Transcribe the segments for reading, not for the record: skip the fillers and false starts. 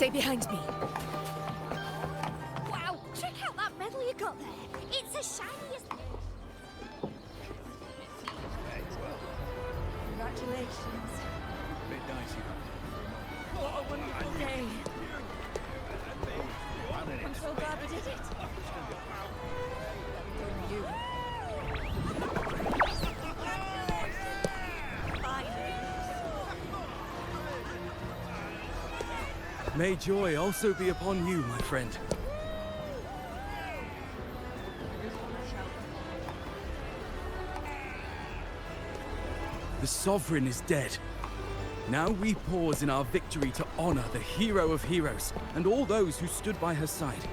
Stay behind me. Wow, check out that medal you got there. It's as shiny as... Congratulations. Bit dicey. What a wonderful day. I'm so glad we did it. You. May joy also be upon you, my friend. The Sovereign is dead. Now we pause in our victory to honor the hero of heroes and all those who stood by her side.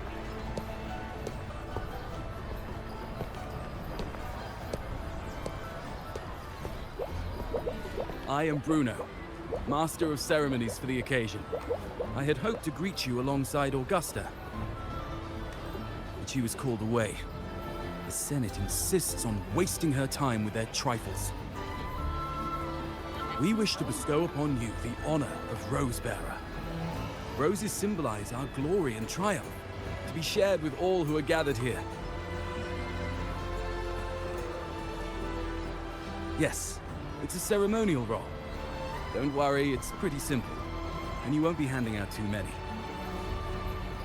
I am Bruno, Master of Ceremonies for the occasion. I had hoped to greet you alongside Augusta, but she was called away. The Senate insists on wasting her time with their trifles. We wish to bestow upon you the honor of Rose-Bearer. Roses symbolize our glory and triumph, to be shared with all who are gathered here. Yes, it's a ceremonial role. Don't worry, it's pretty simple, and you won't be handing out too many.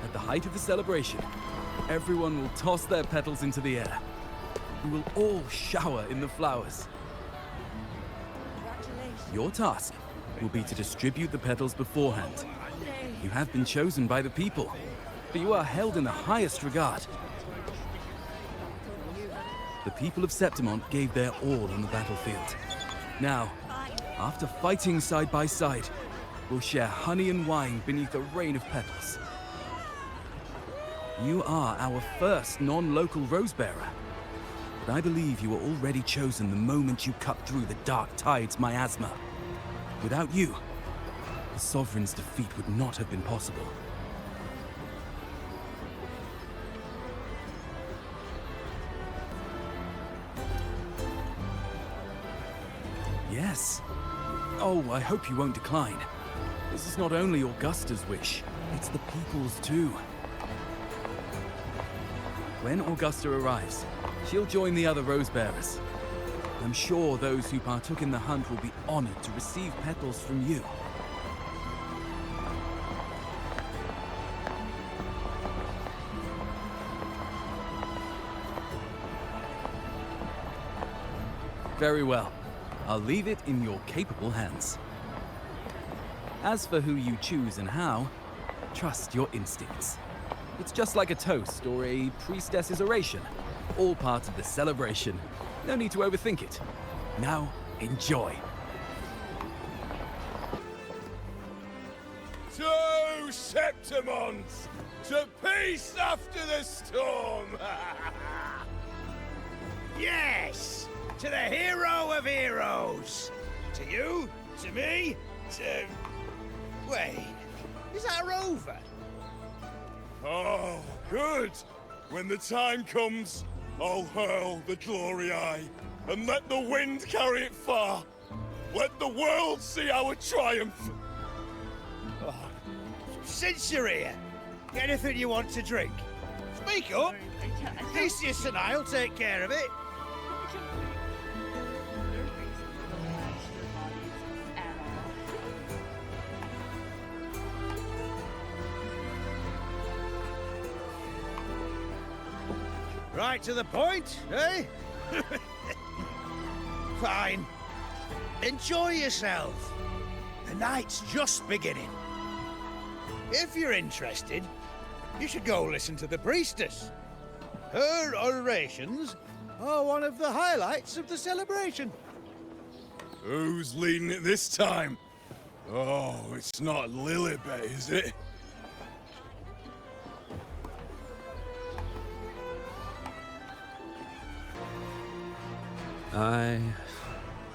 At the height of the celebration, everyone will toss their petals into the air. We will all shower in the flowers. Your task will be to distribute the petals beforehand. You have been chosen by the people, but you are held in the highest regard. The people of Septimont gave their all on the battlefield. Now, after fighting side by side, we'll share honey and wine beneath a rain of petals. You are our first non-local Rose-Bearer, but I believe you were already chosen the moment you cut through the Dark Tide's miasma. Without you, the Sovereign's defeat would not have been possible. Yes. Oh, I hope you won't decline. This is not only Augusta's wish, it's the people's too. When Augusta arrives, she'll join the other Rose-Bearers. I'm sure those who partook in the hunt will be honored to receive petals from you. Very well. I'll leave it in your capable hands. As for who you choose and how, trust your instincts. It's just like a toast or a priestess's oration. All part of the celebration. No need to overthink it. Now, enjoy. To Septimont! To peace after the storm! Yes! To the hero of heroes! To you, to me, to... Wait, is that a rover? Oh, good! When the time comes, I'll hurl the glory eye, and let the wind carry it far. Let the world see our triumph! Oh, since you're here, anything you want to drink? Speak up! Theseus and I'll take care of it. Right to the point, eh? Fine. Enjoy yourself. The night's just beginning. If you're interested, you should go listen to the priestess. Her orations are one of the highlights of the celebration. Who's leading it this time? Oh, it's not Lilibet, is it?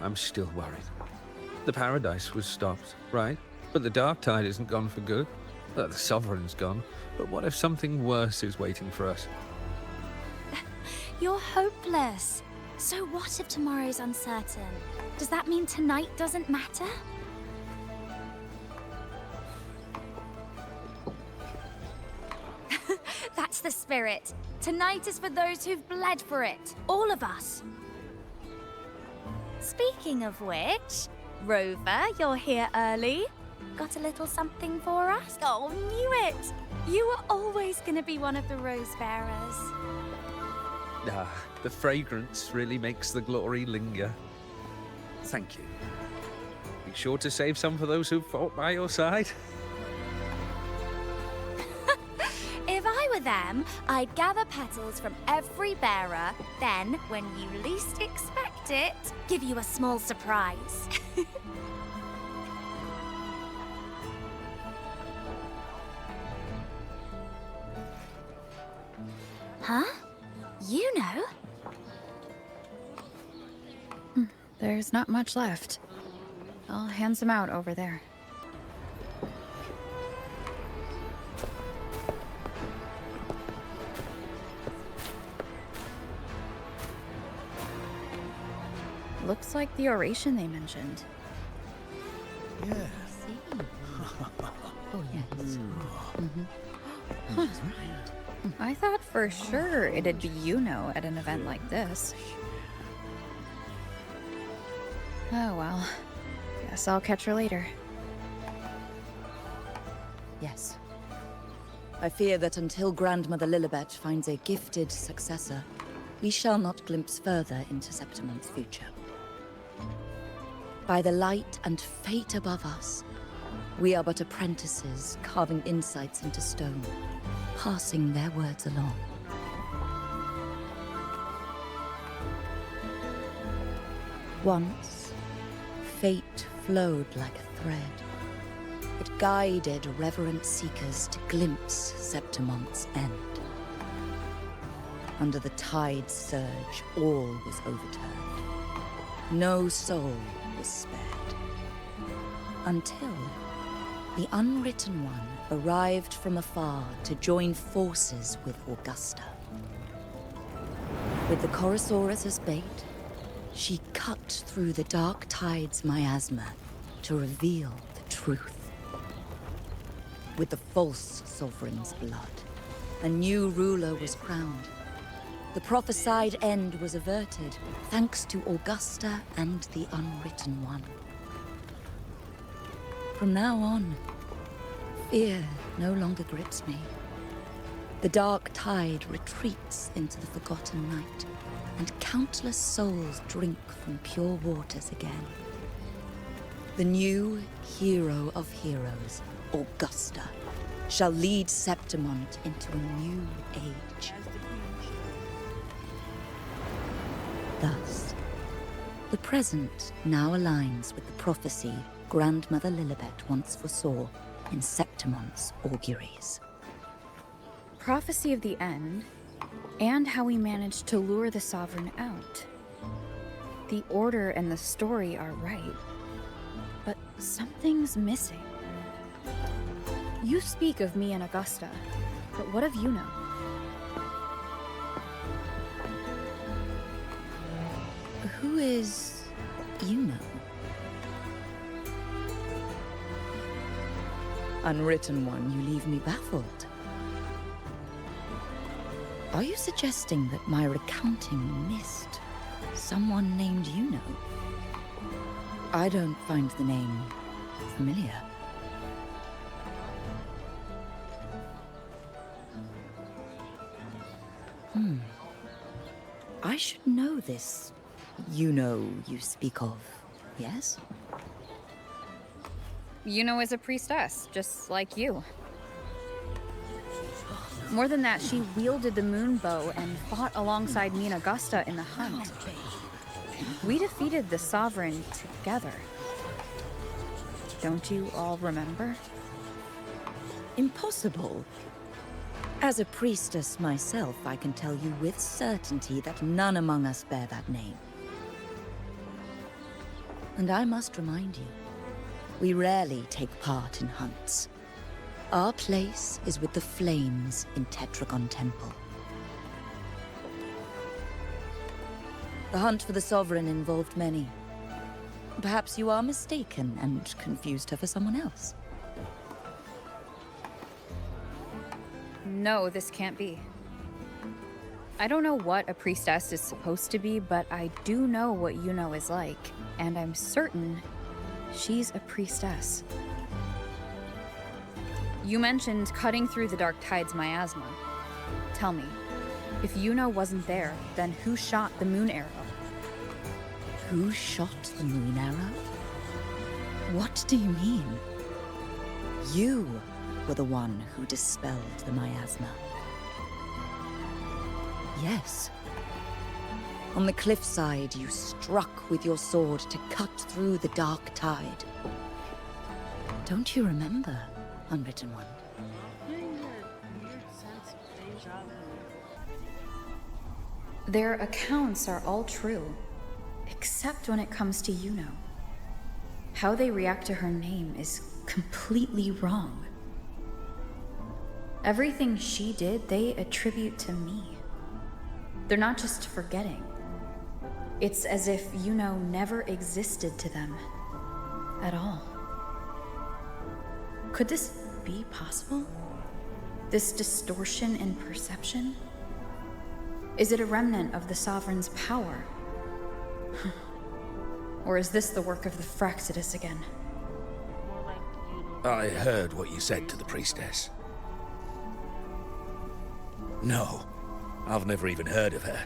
I'm still worried. The Paradise was stopped, right? But the Dark Tide isn't gone for good. The Sovereign's gone. But what if something worse is waiting for us? You're hopeless. So what if tomorrow's uncertain? Does that mean tonight doesn't matter? That's the spirit. Tonight is for those who've bled for it. All of us. Speaking of which, Rover, you're here early. Got a little something for us? Oh, knew it! You were always gonna be one of the rose bearers. Ah, the fragrance really makes the glory linger. Thank you. Be sure to save some for those who fought by your side. If I were them, I'd gather petals from every bearer, then, when you least expect it, give you a small surprise. Huh? Iuno? There's not much left. I'll hand some out over there. Looks like the oration they mentioned. Yeah. Oh, yes. Huh. I thought for sure it'd be Iuno at an event like this. Oh well. Guess I'll catch her later. Yes. I fear that until Grandmother Lilibet finds a gifted successor, we shall not glimpse further into Septimon's future. By the light and fate above us, we are but apprentices carving insights into stone, passing their words along. Once, fate flowed like a thread. It guided reverent seekers to glimpse Septimon's end. Under the tide's surge, all was overturned. No soul was spared. Until the Unwritten One arrived from afar to join forces with Augusta. With the Chorosaurus as bait, she cut through the dark tide's miasma to reveal the truth. With the false sovereign's blood, a new ruler was crowned. The prophesied end was averted, thanks to Augusta and the Unwritten One. From now on, fear no longer grips me. The dark tide retreats into the forgotten night, and countless souls drink from pure waters again. The new hero of heroes, Augusta, shall lead Septimont into a new age. Thus, the present now aligns with the prophecy Grandmother Lilibet once foresaw in Septimont's auguries. Prophecy of the end, and how we managed to lure the Sovereign out. The order and the story are right, but something's missing. You speak of me and Augusta, but what of Iuno? Who is Iuno? Unwritten One, you leave me baffled. Are you suggesting that my recounting missed someone named Iuno? I don't find the name familiar. I should know this Iuno you speak of, yes? Iuno is a priestess, just like you. More than that, she wielded the moon bow and fought alongside me and Augusta in the hunt. We defeated the Sovereign together. Don't you all remember? Impossible. As a priestess myself, I can tell you with certainty that none among us bear that name. And I must remind you, we rarely take part in hunts. Our place is with the flames in Tetragon Temple. The hunt for the Sovereign involved many. Perhaps you are mistaken and confused her for someone else. No, this can't be. I don't know what a priestess is supposed to be, but I do know what Iuno is like, and I'm certain she's a priestess. You mentioned cutting through the Dark Tide's miasma. Tell me, if Iuno wasn't there, then who shot the moon arrow? Who shot the moon arrow? What do you mean? You were the one who dispelled the miasma. Yes. On the cliffside, you struck with your sword to cut through the Dark Tide. Don't you remember, Unwritten One? Their accounts are all true, except when it comes to Iuno. How they react to her name is completely wrong. Everything she did, they attribute to me. They're not just forgetting. It's as if Iuno never existed to them at all. Could this be possible? This distortion in perception? Is it a remnant of the Sovereign's power? Or is this the work of the Fractidus again? I heard what you said to the priestess. No, I've never even heard of her.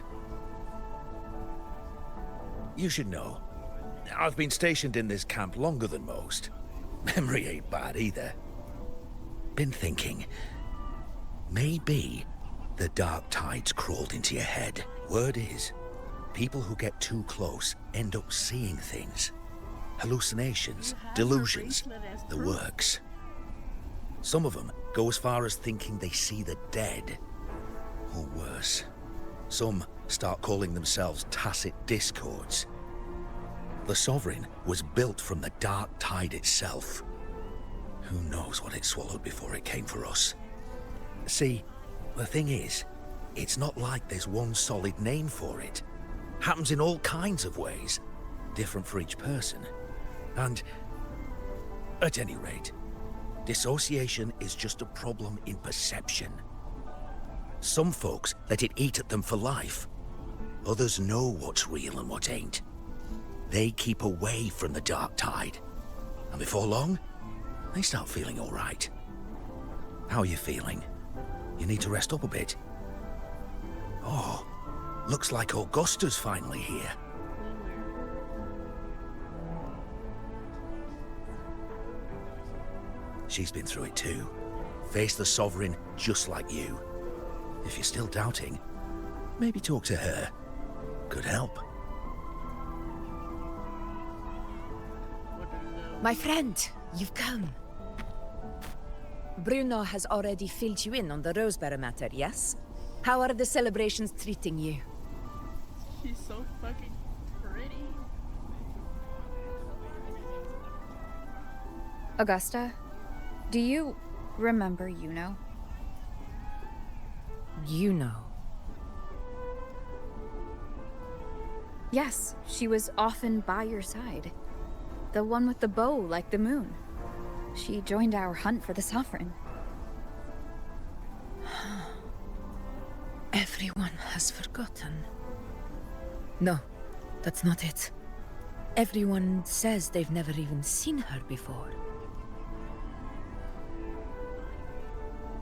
You should know, I've been stationed in this camp longer than most. Memory ain't bad either. Been thinking, maybe the Dark Tide's crawled into your head. Word is, people who get too close end up seeing things. Hallucinations, delusions, the works. Some of them go as far as thinking they see the dead. Or worse, some start calling themselves tacit discords. The Sovereign was built from the Dark Tide itself. Who knows what it swallowed before it came for us? See, the thing is, it's not like there's one solid name for it. Happens in all kinds of ways, different for each person. And, at any rate, dissociation is just a problem in perception. Some folks let it eat at them for life. Others know what's real and what ain't. They keep away from the Dark Tide. And before long, they start feeling all right. How are you feeling? You need to rest up a bit. Oh, looks like Augusta's finally here. She's been through it too. Faced the Sovereign just like you. If you're still doubting, maybe talk to her. Could help. My friend, you've come. Bruno has already filled you in on the Rosebearer matter, yes? How are the celebrations treating you? She's so fucking pretty. Augusta, do you remember Iuno? Iuno. Yes, she was often by your side. The one with the bow like the moon. She joined our hunt for the Sovereign. Everyone has forgotten. No, that's not it. Everyone says they've never even seen her before.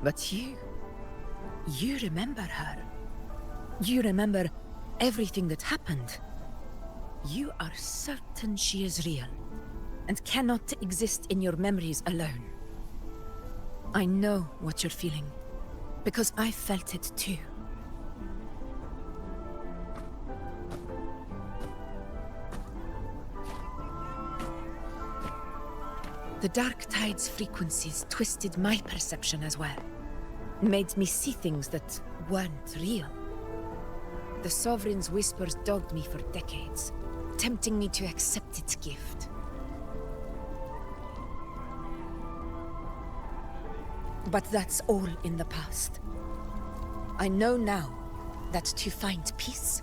But you remember her. You remember everything that happened. You are certain she is real, and cannot exist in your memories alone. I know what you're feeling, because I felt it too. The Dark Tide's frequencies twisted my perception as well. Made me see things that weren't real. The Sovereign's whispers dogged me for decades, tempting me to accept its gift. But that's all in the past. I know now that to find peace,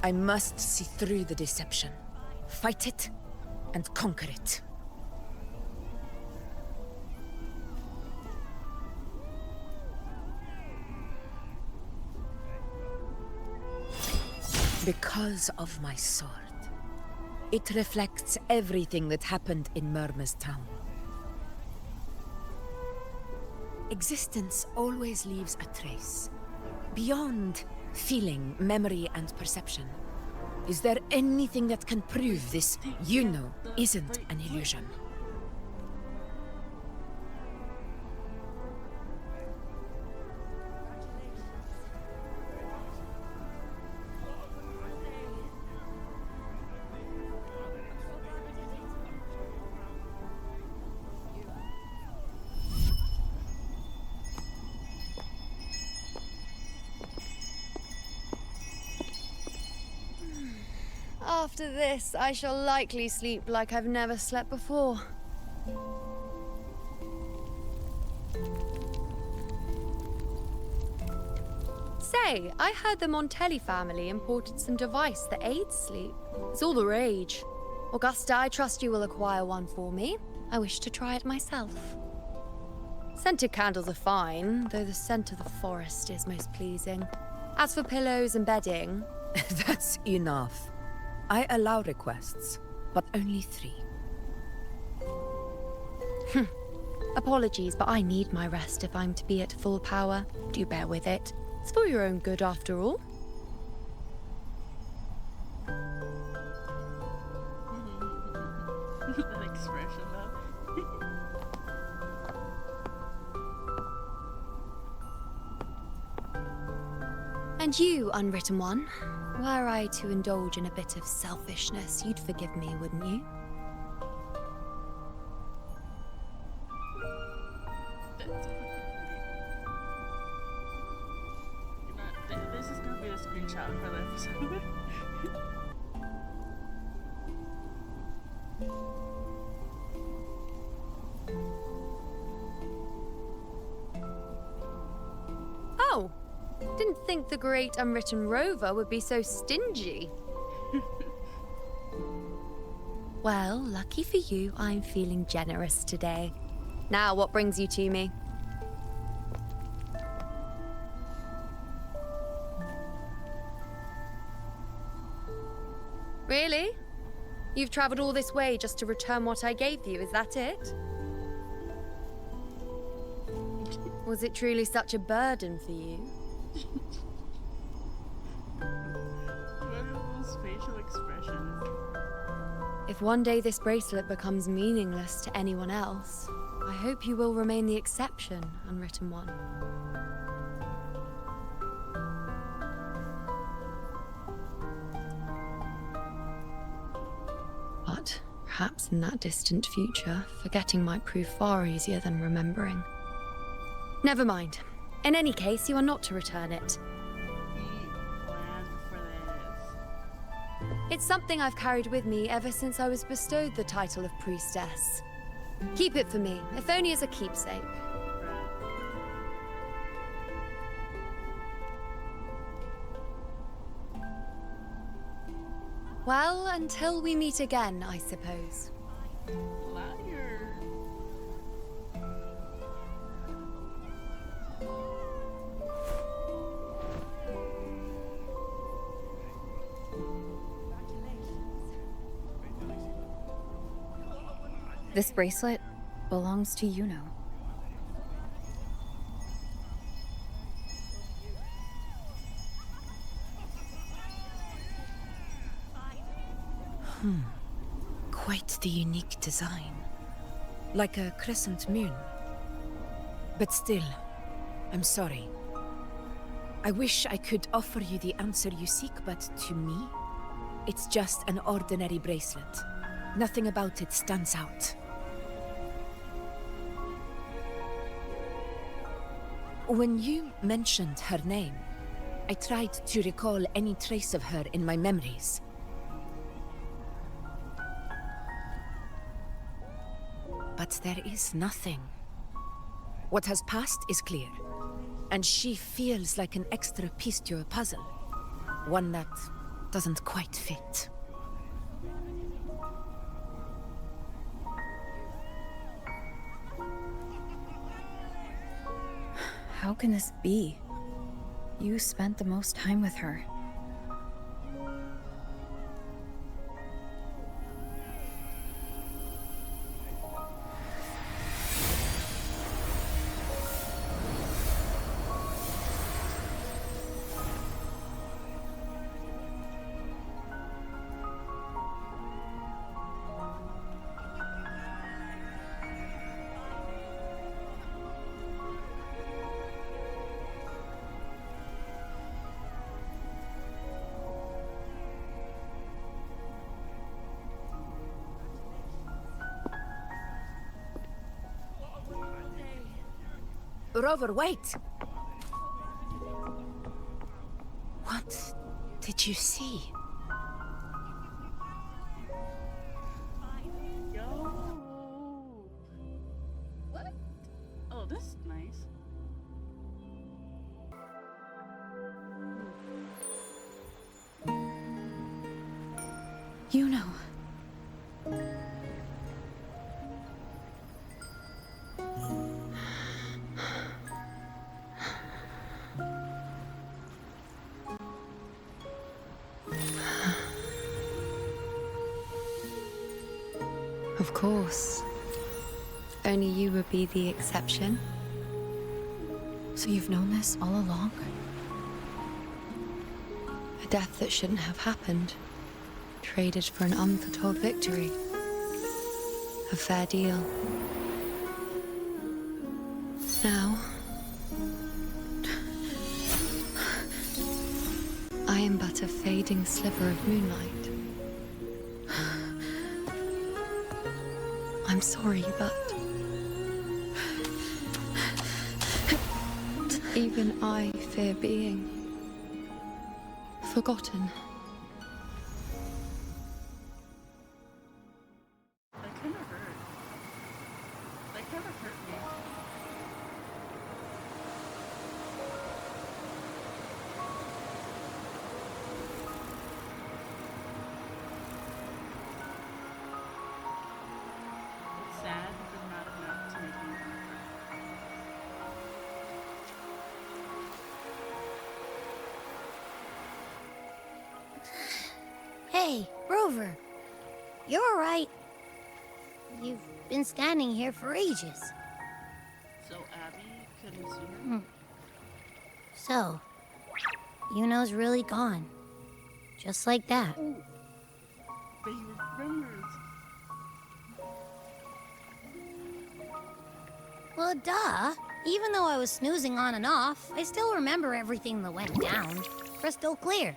I must see through the deception, fight it, and conquer it. Because of my sword. It reflects everything that happened in Murma's town. Existence always leaves a trace. Beyond feeling, memory, and perception. Is there anything that can prove this Iuno isn't an illusion? After this, I shall likely sleep like I've never slept before. Say, I heard the Montelli family imported some device that aids sleep. It's all the rage. Augusta, I trust you will acquire one for me. I wish to try it myself. Scented candles are fine, though the scent of the forest is most pleasing. As for pillows and bedding... That's enough. I allow requests, but only 3. Apologies, but I need my rest if I'm to be at full power. Do bear with it. It's for your own good, after all. That expression, though. And you, Unwritten One, were I to indulge in a bit of selfishness, you'd forgive me, wouldn't you? This is gonna be a screenshot for the episode. Oh! Didn't think the great Unwritten Rover would be so stingy. Well, lucky for you, I'm feeling generous today. Now, what brings you to me? Really? You've traveled all this way just to return what I gave you, is that it? Was it truly such a burden for you? What are those facial expressions? If one day this bracelet becomes meaningless to anyone else, I hope you will remain the exception, Unwritten One. But perhaps in that distant future, forgetting might prove far easier than remembering. Never mind. In any case, you are not to return it. He planned for this. It's something I've carried with me ever since I was bestowed the title of priestess. Keep it for me, if only as a keepsake. Well, until we meet again, I suppose. Liar. This bracelet belongs to Iuno. Quite the unique design. Like a crescent moon. But still, I'm sorry. I wish I could offer you the answer you seek, but to me, it's just an ordinary bracelet. Nothing about it stands out. When you mentioned her name, I tried to recall any trace of her in my memories. But there is nothing. What has passed is clear, and she feels like an extra piece to a puzzle. One that doesn't quite fit. How can this be? You spent the most time with her. Rover, wait! What did you see? Yo. What? Oh, this is nice. Iuno. Of course. Only you would be the exception. So you've known this all along? A death that shouldn't have happened. Traded for an unforetold victory. A fair deal. Now... I am but a fading sliver of moonlight. I'm sorry, but... even I fear being... forgotten. That kind of hurt. That kind of hurt me. It's sad, but not enough to make me laugh. Hey, Rover. You're all right. You've been standing here for ages. So Abby couldn't see her? So, Iuno's really gone. Just like that. Oh, but he remembers. Well, duh. Even though I was snoozing on and off, I still remember everything that went down. Crystal clear.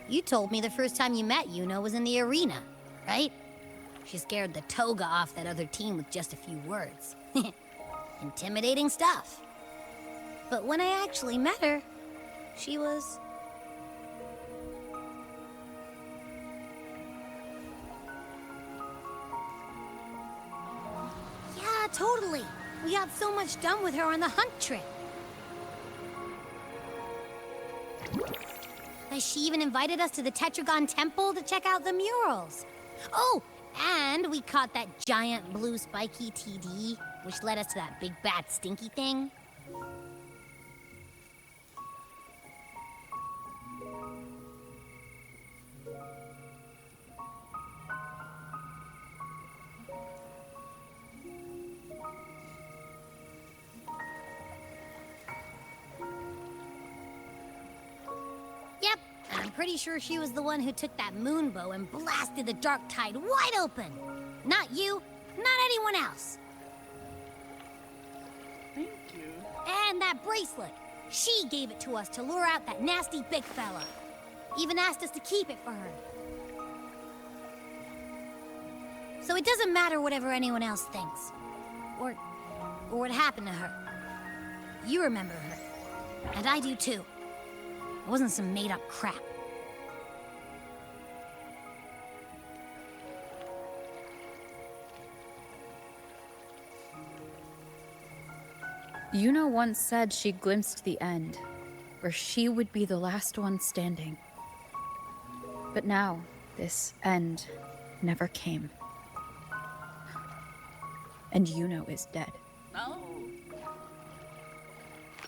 You told me the first time you met Iuno was in the arena, right? She scared the toga off that other team with just a few words. Intimidating stuff. But when I actually met her, she was... Yeah, totally. We got so much done with her on the hunt trip. She even invited us to the Tetragon Temple to check out the murals. Oh, and we caught that giant blue spiky TD, which led us to that big bad stinky thing. Yep, and I'm pretty sure she was the one who took that moon bow and blasted the dark tide wide open. Not you, not anyone else. Thank you. And that bracelet. She gave it to us to lure out that nasty big fella. Even asked us to keep it for her. So it doesn't matter whatever anyone else thinks. Or what happened to her. You remember her. And I do too. It wasn't some made-up crap. Iuno once said she glimpsed the end, where she would be the last one standing. But now, this end never came. And Iuno is dead. No.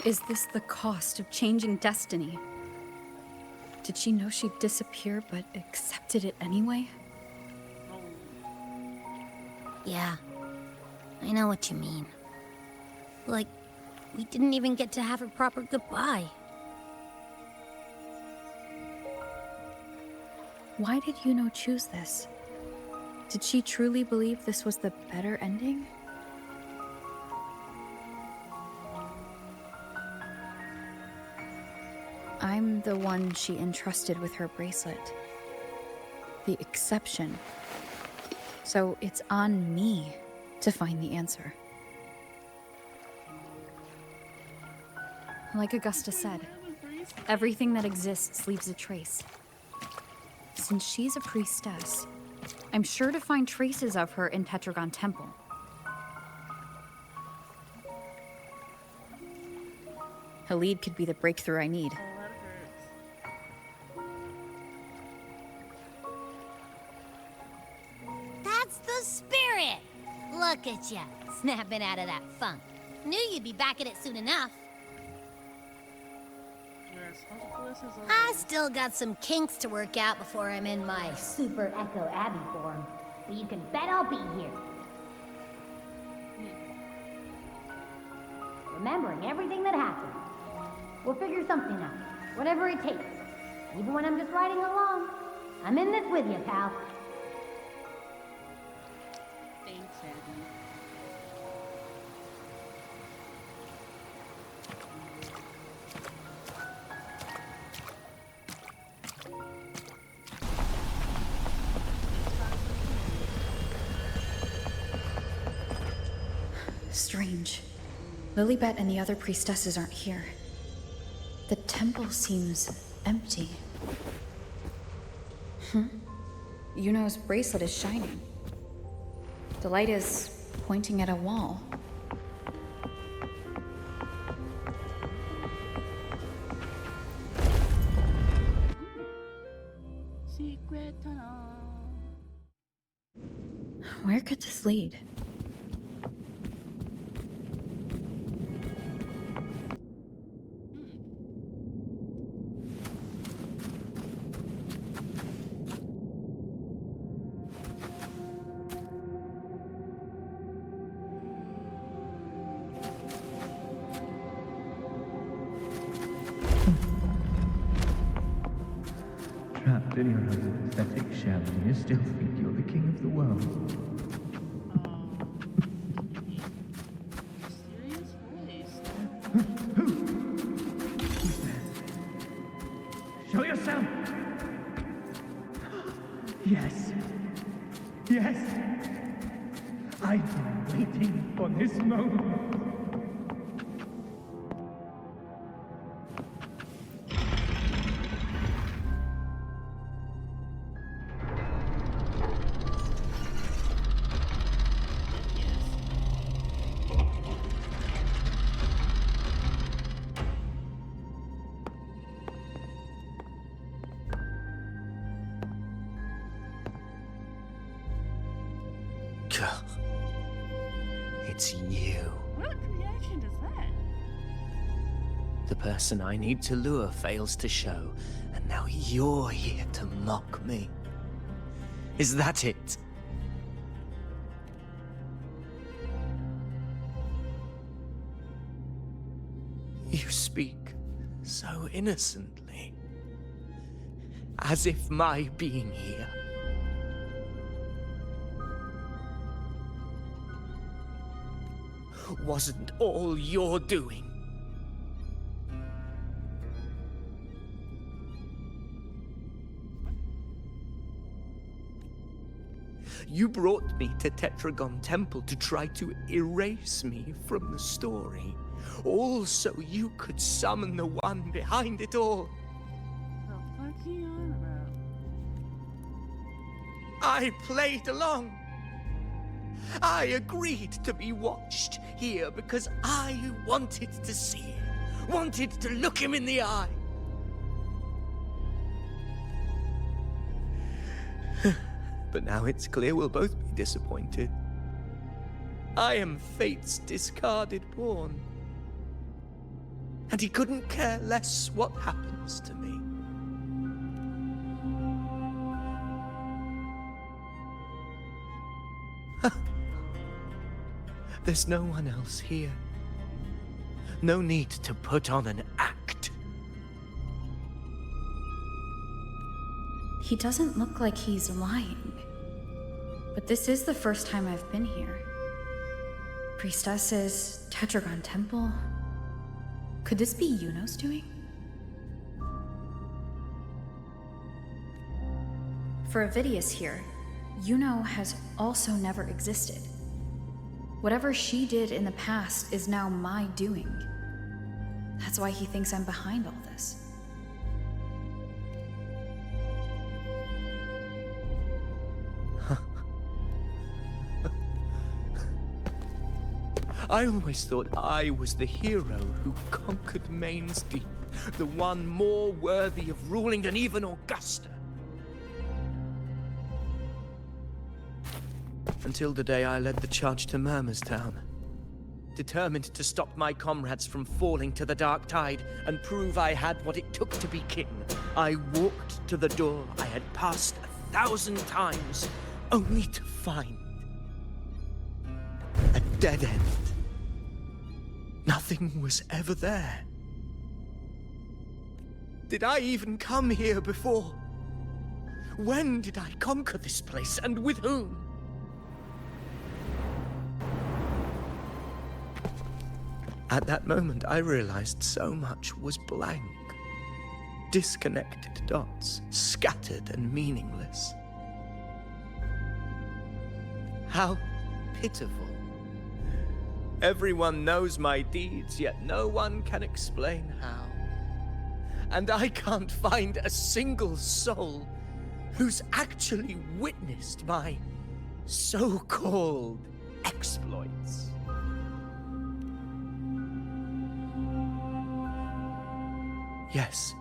Is this the cost of changing destiny? Did she know she'd disappear, but accepted it anyway? Yeah, I know what you mean. Like, we didn't even get to have a proper goodbye. Why did Iuno choose this? Did she truly believe this was the better ending? I'm the one she entrusted with her bracelet. The exception. So it's on me to find the answer. Like Augusta said, everything that exists leaves a trace. Since she's a priestess, I'm sure to find traces of her in Tetragon Temple. Her lead could be the breakthrough I need. That's the spirit! Look at ya, snapping out of that funk. Knew you'd be back at it soon enough. I still got some kinks to work out before I'm in my Super Echo Abbey form. But you can bet I'll be here. Remembering everything that happened. We'll figure something out. Whatever it takes. Even when I'm just riding along. I'm in this with you, pal. Thanks, Abby. Strange. Lilibet and the other priestesses aren't here. The temple seems empty. Iuno's bracelet is shining. The light is pointing at a wall. Secret tunnel. Where could this lead? Trapped in your own pathetic shell, and you still think you're the king of the world. Mysterious voice. Who's there? Show yourself! Yes. Yes! I've been waiting for this moment. It's you. What reaction is that? The person I need to lure fails to show, and now you're here to mock me. Is that it? You speak so innocently, as if my being here wasn't all you're doing. You brought me to Tetragon Temple to try to erase me from the story, all so you could summon the one behind it all. The fuck's he on about? I played along. I agreed to be watched here because I wanted to see him, wanted to look him in the eye. But now it's clear we'll both be disappointed. I am fate's discarded pawn. And he couldn't care less what happens to me. There's no one else here. No need to put on an act. He doesn't look like he's lying. But this is the first time I've been here. Priestesses, Tetragon Temple. Could this be Iuno's doing? For Avidius here, Iuno has also never existed. Whatever she did in the past is now my doing. That's why he thinks I'm behind all this. I always thought I was the hero who conquered Main's Deep, the one more worthy of ruling than even Augusta. Until the day I led the charge to Murmurstown. Determined to stop my comrades from falling to the dark tide and prove I had what it took to be king, I walked to the door I had passed 1,000 times, only to find a dead end. Nothing was ever there. Did I even come here before? When did I conquer this place, and with whom? At that moment, I realized so much was blank. Disconnected dots, scattered and meaningless. How pitiful. Everyone knows my deeds, yet no one can explain how. And I can't find a single soul who's actually witnessed my so-called exploits. Yes.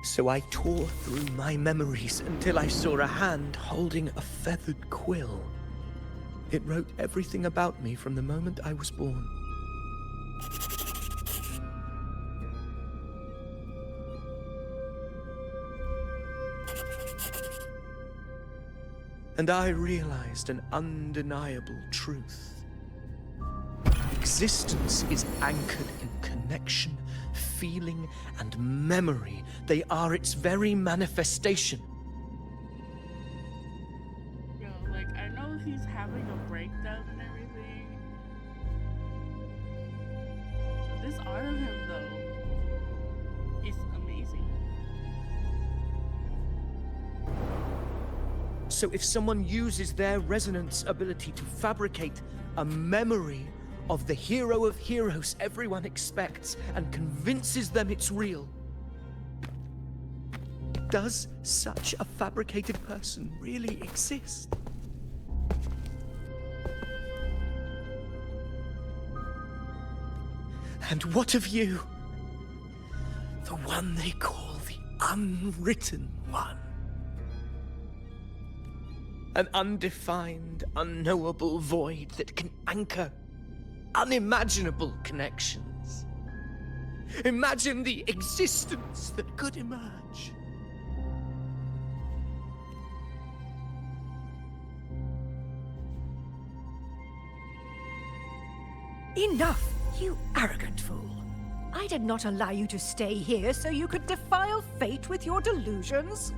So I tore through my memories until I saw a hand holding a feathered quill. It wrote everything about me from the moment I was born. And I realized an undeniable truth. Existence is anchored in connection, feeling, and memory. They are its very manifestation. Yo, like, I know he's having a breakdown and everything. But this art of him, though, is amazing. So if someone uses their resonance ability to fabricate a memory of the hero of heroes everyone expects and convinces them it's real, does such a fabricated person really exist? And what of you? The one they call the Unwritten One. An undefined, unknowable void that can anchor unimaginable connections. Imagine the existence that could emerge. Enough, you arrogant fool. I did not allow you to stay here so you could defile fate with your delusions.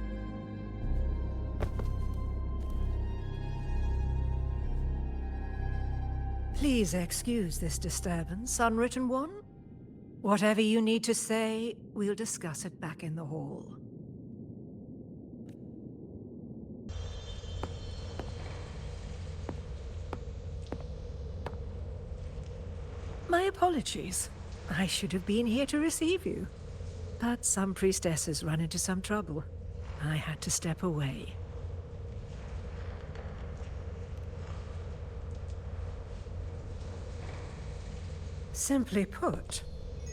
Please excuse this disturbance, Unwritten One. Whatever you need to say, we'll discuss it back in the hall. My apologies. I should have been here to receive you. But some priestesses run into some trouble. I had to step away. Simply put,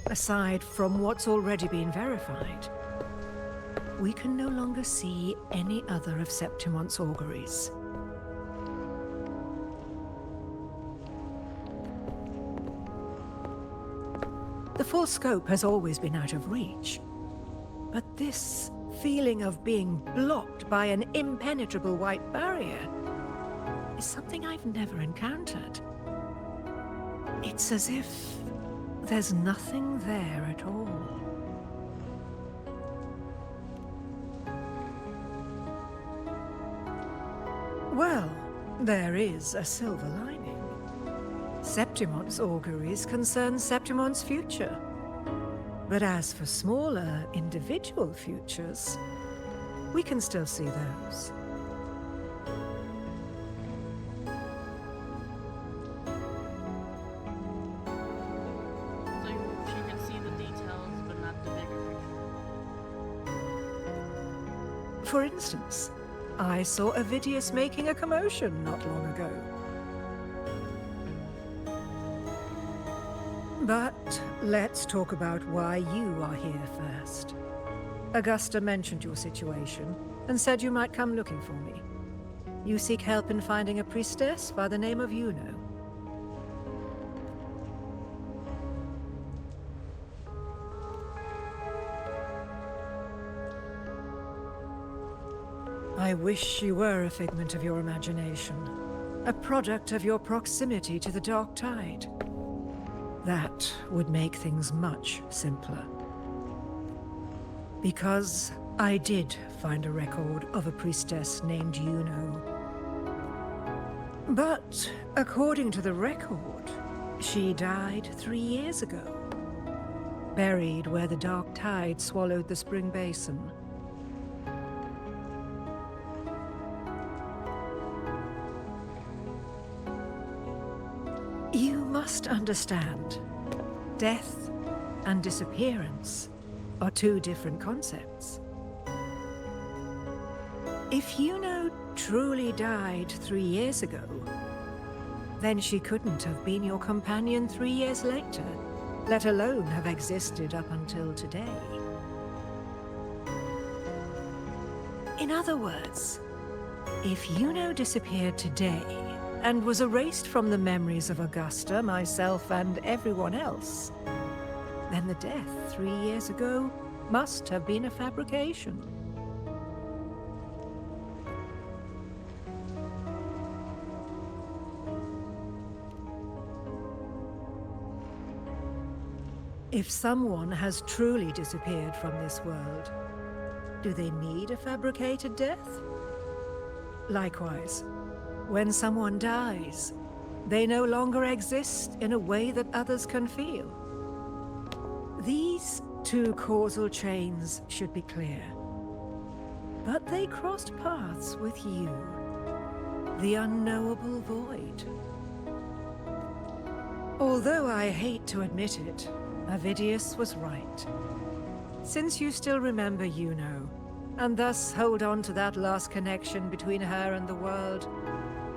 aside from what's already been verified, we can no longer see any other of Septimon's auguries. The full scope has always been out of reach, but this feeling of being blocked by an impenetrable white barrier is something I've never encountered. It's as if there's nothing there at all. Well, there is a silver lining. Septimon's auguries concern Septimon's future. But as for smaller, individual futures, we can still see those. So she can see For instance, I saw Avidius making a commotion not long ago. But let's talk about why you are here first. Augusta mentioned your situation and said you might come looking for me. You seek help in finding a priestess by the name of Iuno. I wish she were a figment of your imagination, a product of your proximity to the Dark Tide. That would make things much simpler. Because I did find a record of a priestess named Iuno. But according to the record, she died 3 years ago, buried where the Dark Tide swallowed the Spring Basin. You must understand, death and disappearance are two different concepts. If Iuno truly died 3 years ago, then she couldn't have been your companion 3 years later, let alone have existed up until today. In other words, if Iuno disappeared today, and was erased from the memories of Augusta, myself, and everyone else, then the death 3 years ago must have been a fabrication. If someone has truly disappeared from this world, do they need a fabricated death? Likewise, when someone dies, they no longer exist in a way that others can feel. These two causal chains should be clear. But they crossed paths with you, the unknowable void. Although I hate to admit it, Avidius was right. Since you still remember Iuno, and thus hold on to that last connection between her and the world,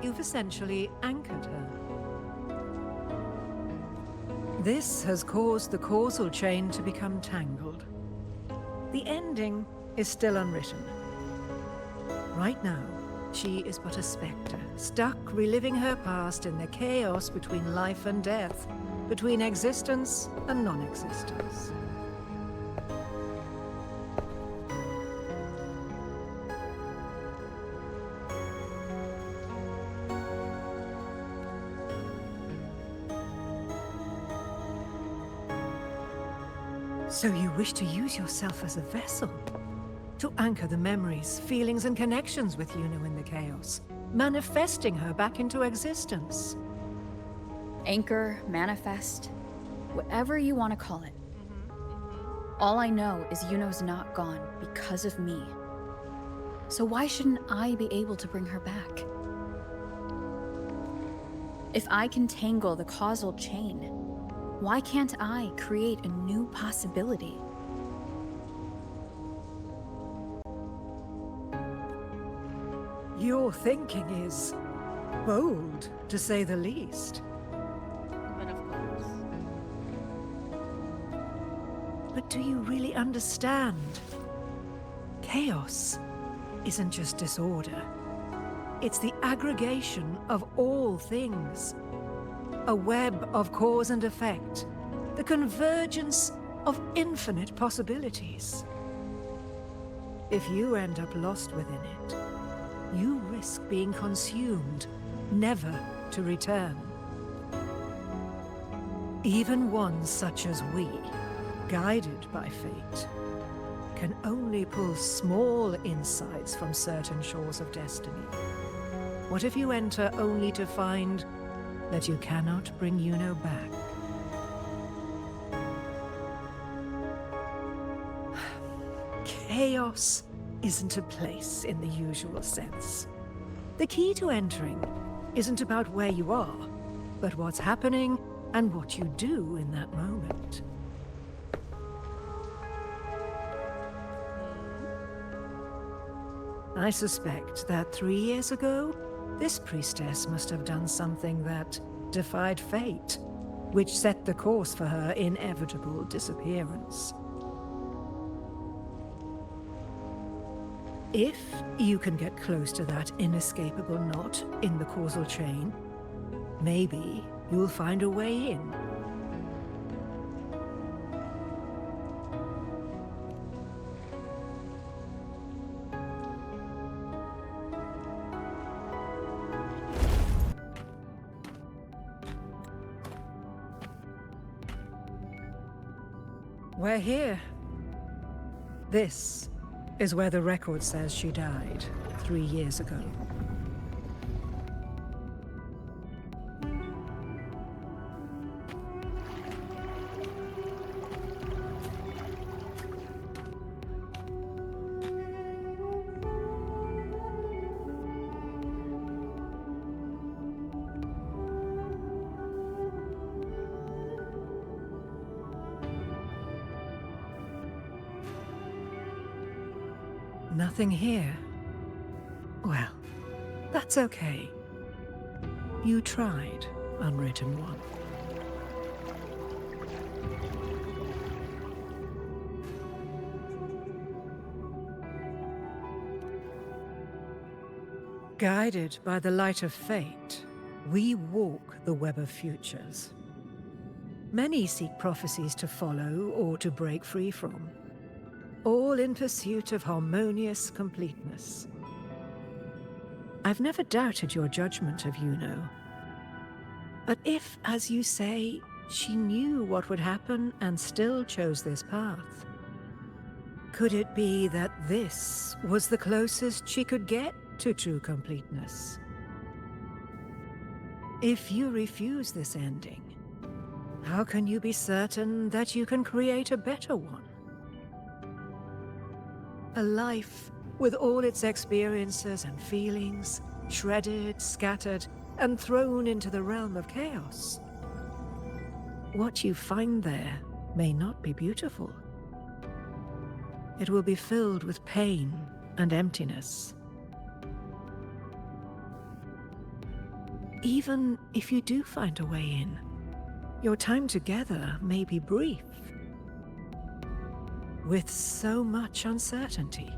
you've essentially anchored her. This has caused the causal chain to become tangled. The ending is still unwritten. Right now, she is but a spectre, stuck reliving her past in the chaos between life and death, between existence and non-existence. So you wish to use yourself as a vessel? To anchor the memories, feelings, and connections with Iuno in the chaos, manifesting her back into existence. Anchor, manifest, whatever you want to call it. All I know is Iuno's not gone because of me. So why shouldn't I be able to bring her back? If I can tangle the causal chain, why can't I create a new possibility? Your thinking is bold, to say the least. But of course. But do you really understand? Chaos isn't just disorder. It's the aggregation of all things. A web of cause and effect. The convergence of infinite possibilities. If you end up lost within it, you risk being consumed, never to return. Even ones such as we, guided by fate, can only pull small insights from certain shores of destiny. What if you enter only to find that you cannot bring Iuno back? Chaos isn't a place in the usual sense. The key to entering isn't about where you are, but what's happening and what you do in that moment. I suspect that 3 years ago, this priestess must have done something that defied fate, which set the course for her inevitable disappearance. If you can get close to that inescapable knot in the causal chain, maybe you'll find a way in. We're here. This is where the record says she died 3 years ago. Nothing here. Well, that's okay. You tried, Unwritten One. Guided by the light of fate, we walk the web of futures. Many seek prophecies to follow or to break free from, all in pursuit of harmonious completeness. I've never doubted your judgment of Iuno. But if, as you say, she knew what would happen and still chose this path, could it be that this was the closest she could get to true completeness? If you refuse this ending, how can you be certain that you can create a better one? A life with all its experiences and feelings, shredded, scattered, and thrown into the realm of chaos. What you find there may not be beautiful. It will be filled with pain and emptiness. Even if you do find a way in, your time together may be brief. With so much uncertainty,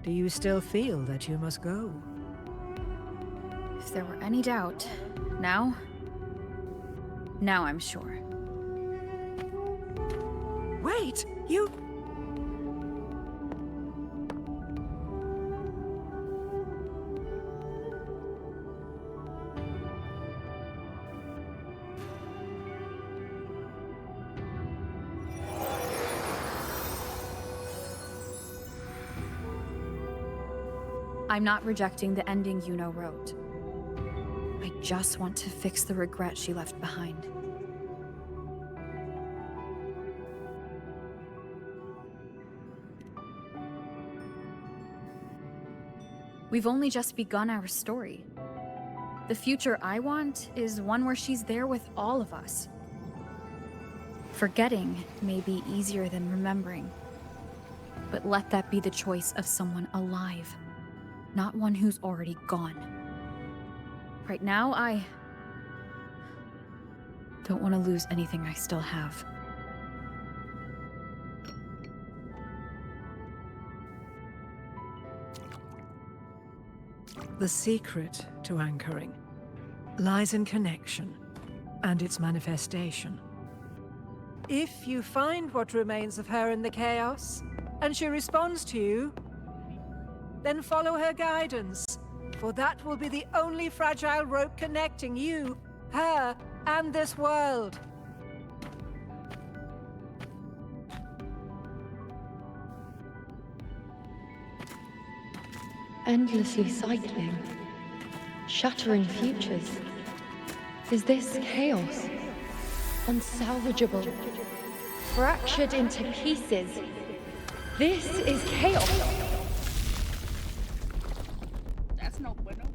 do you still feel that you must go? If there were any doubt, now I'm sure. Wait, you... I'm not rejecting the ending Iuno wrote. I just want to fix the regret she left behind. We've only just begun our story. The future I want is one where she's there with all of us. Forgetting may be easier than remembering, but let that be the choice of someone alive, not one who's already gone. Right now, I don't want to lose anything I still have. The secret to anchoring lies in connection and its manifestation. If you find what remains of her in the chaos, and she responds to you, then follow her guidance, for that will be the only fragile rope connecting you, her, and this world. Endlessly cycling, shattering futures. Is this chaos? Unsalvageable, fractured into pieces. This is chaos. That's no bueno.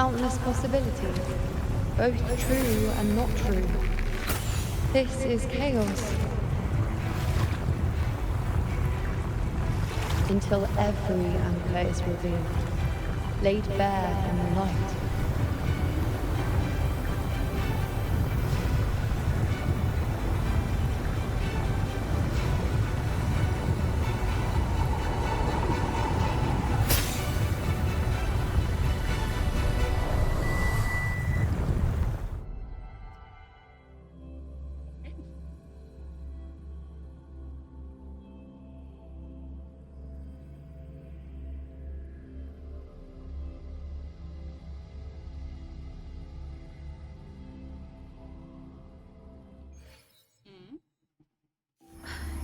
countless possibilities, both true and not true. This is chaos. Until every anchor is revealed, laid bare in the light.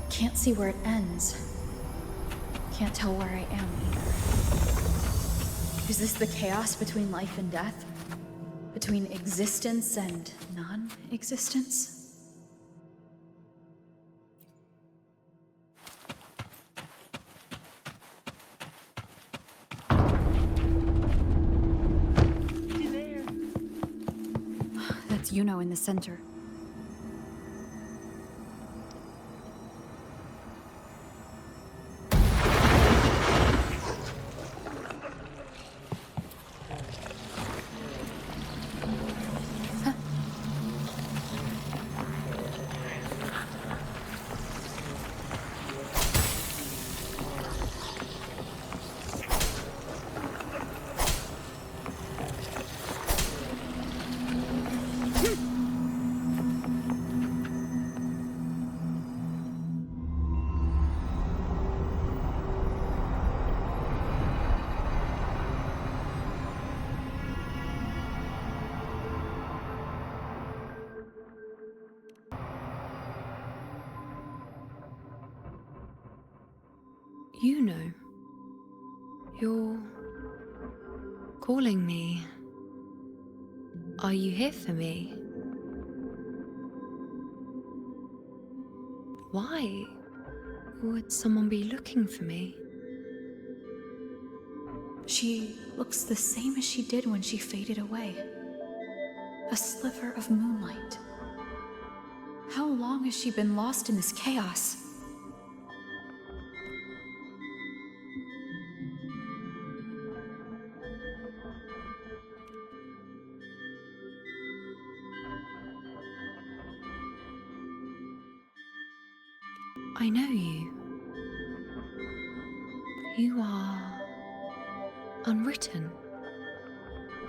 Can't see where it ends. Can't tell where I am either. Is this the chaos between life and death? Between existence and non-existence? That's Iuno in the center. Iuno, you're calling me. Are you here for me? Why would someone be looking for me? She looks the same as she did when she faded away. A sliver of moonlight. How long has she been lost in this chaos? I know you. You are unwritten.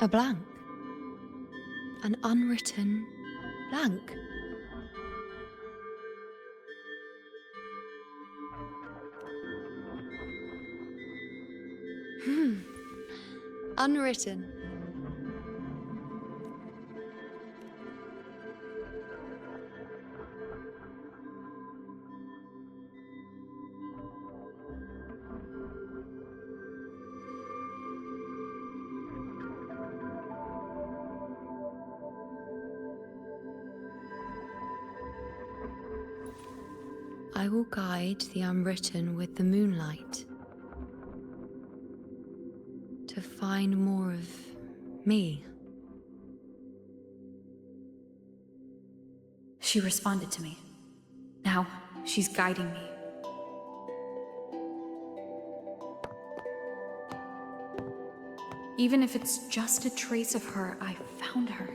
A blank. An unwritten blank. Unwritten. I will guide the unwritten with the moonlight to find more of me. She responded to me. Now, she's guiding me. Even if it's just a trace of her, I found her.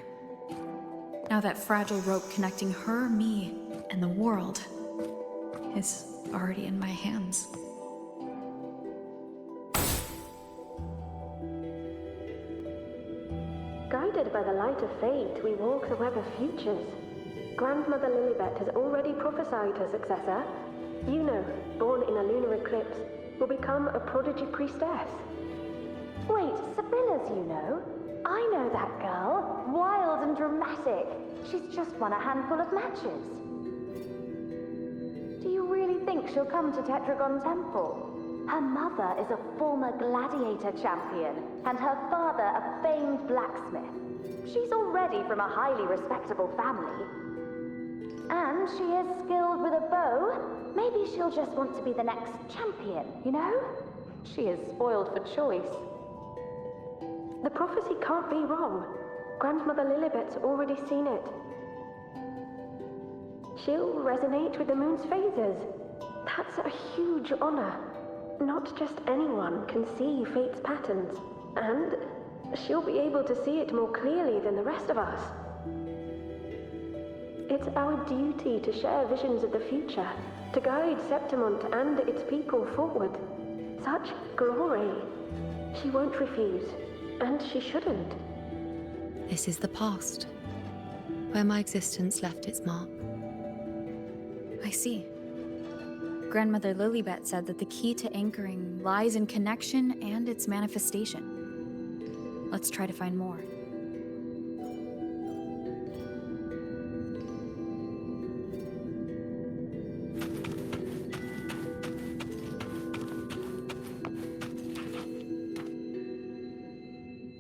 Now that fragile rope connecting her, me, and the world is already in my hands. Guided by the light of fate, we walk the web of futures. Grandmother Lilibet has already prophesied her successor. Iuno, born in a lunar eclipse, will become a prodigy priestess. Wait, Sibylla's Iuno? I know that girl. Wild and dramatic. She's just won a handful of matches. Do you really think she'll come to Tetragon Temple? Her mother is a former gladiator champion, and her father a famed blacksmith. She's already from a highly respectable family. And she is skilled with a bow. Maybe she'll just want to be the next champion, you know? She is spoiled for choice. The prophecy can't be wrong. Grandmother Lilibet's already seen it. She'll resonate with the moon's phases. That's a huge honor. Not just anyone can see fate's patterns, and she'll be able to see it more clearly than the rest of us. It's our duty to share visions of the future, to guide Septimont and its people forward. Such glory. She won't refuse, and she shouldn't. This is the past, where my existence left its mark. I see. Grandmother Lilibet said that the key to anchoring lies in connection and its manifestation. Let's try to find more.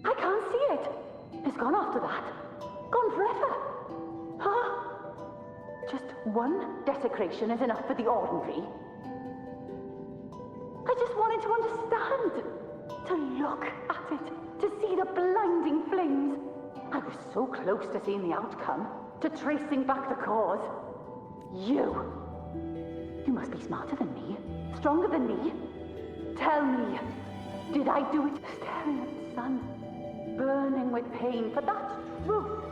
I can't see it. It's gone after that. Gone forever. Huh? Just one desecration is enough for the ordinary. I just wanted to understand. To look at it. To see the blinding flames. I was so close to seeing the outcome. To tracing back the cause. You must be smarter than me. Stronger than me. Tell me, did I do it staring at the sun? Burning with pain for that truth?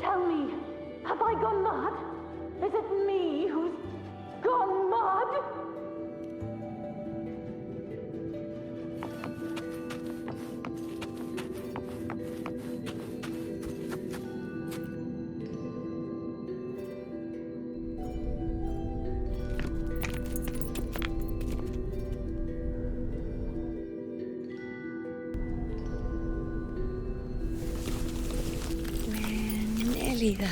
Tell me, have I gone mad? Is it me who's gone mad? We're nearly there.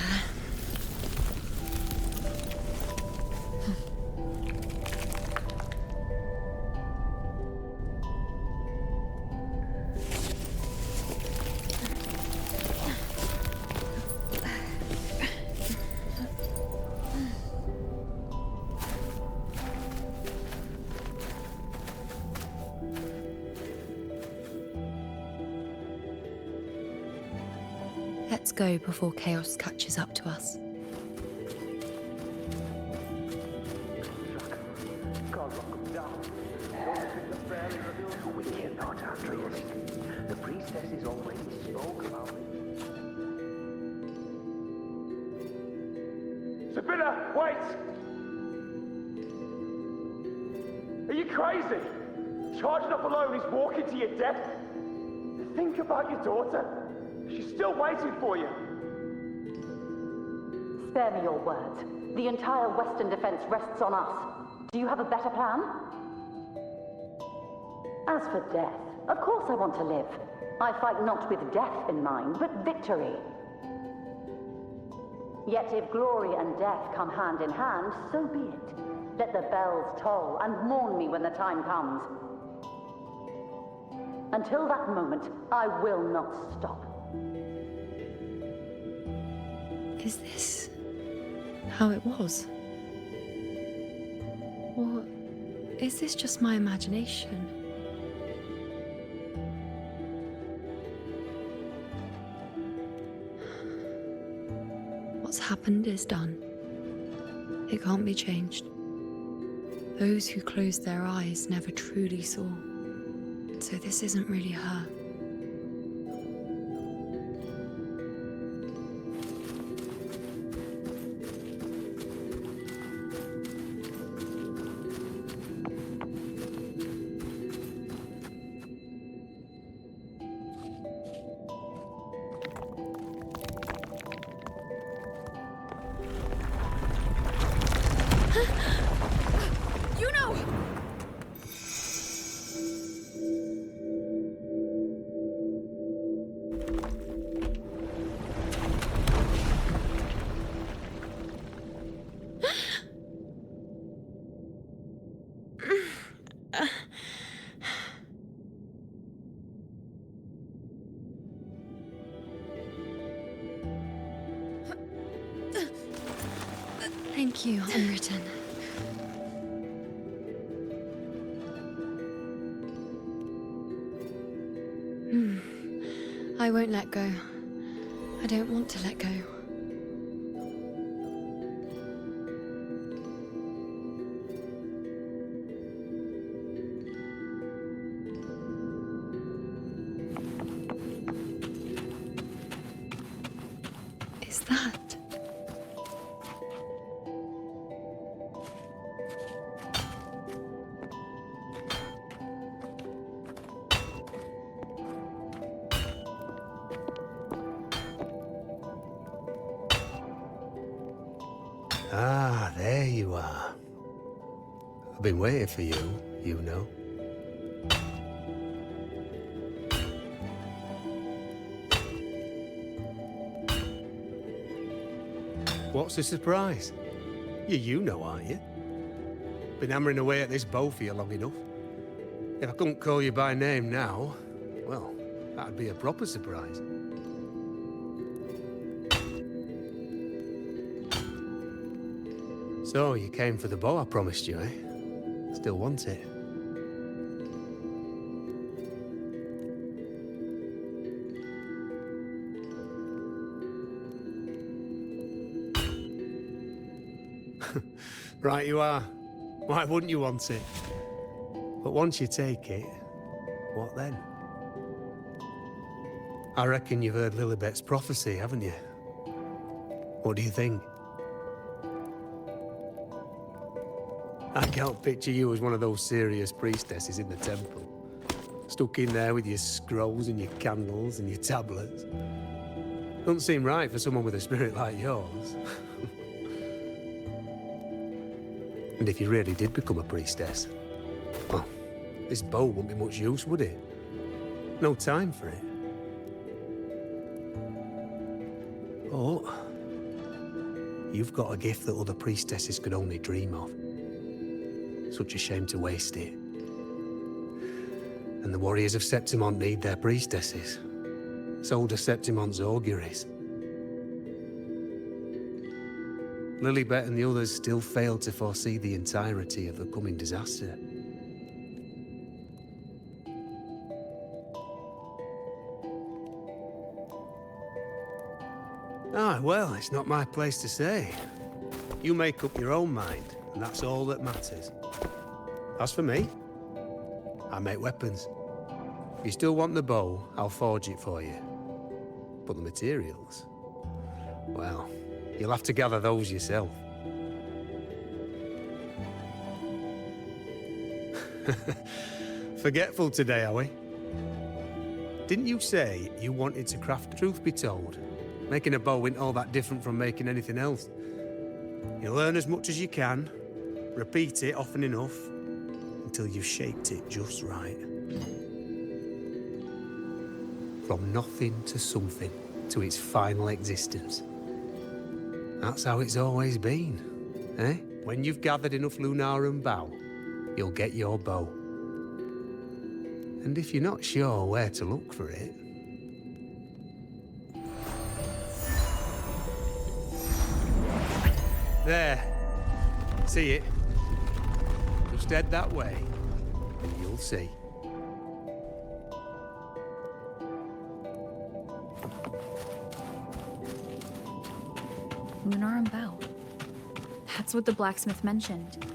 Let's go before chaos catches up to us. We cannot, Andreas. The priestesses already spoke about it. Sibylla, wait! Are you crazy? Charging up alone is walking to your death. Think about your daughter. She's still waiting for you. Spare me your words. The entire Western defense rests on us. Do you have a better plan? As for death, of course I want to live. I fight not with death in mind, but victory. Yet if glory and death come hand in hand, so be it. Let the bells toll and mourn me when the time comes. Until that moment, I will not stop. Is this how it was? Or is this just my imagination? What's happened is done. It can't be changed. Those who closed their eyes never truly saw. So this isn't really her. Iuno! Thank you, Unwritten. I won't let go. I don't want to let go. Is that? Ah, there you are. I've been waiting for you, Iuno. What's the surprise? You're Iuno, aren't you? Been hammering away at this bow for you long enough. If I couldn't call you by name now, well, that'd be a proper surprise. So, you came for the bow I promised you, eh? Still want it? Right you are. Why wouldn't you want it? But once you take it, what then? I reckon you've heard Lilibet's prophecy, haven't you? What do you think? I can't picture you as one of those serious priestesses in the temple. Stuck in there with your scrolls and your candles and your tablets. Doesn't seem right for someone with a spirit like yours. And if you really did become a priestess, well, this bow wouldn't be much use, would it? No time for it. But you've got a gift that other priestesses could only dream of. Such a shame to waste it. And the warriors of Septimont need their priestesses. So do Septimont's auguries. Lilibet and the others still failed to foresee the entirety of the coming disaster. Ah, well, it's not my place to say. You make up your own mind, and that's all that matters. As for me, I make weapons. If you still want the bow, I'll forge it for you. But the materials, well, you'll have to gather those yourself. Forgetful today, are we? Didn't you say you wanted to craft truth be told? Making a bow ain't all that different from making anything else. You learn as much as you can, repeat it often enough, until you've shaped it just right. From nothing to something, to its final existence. That's how it's always been, eh? When you've gathered enough Lunarum bow, you'll get your bow. And if you're not sure where to look for it... There. See it? Just head that way, and you'll see. Lunarum bow. That's what the blacksmith mentioned.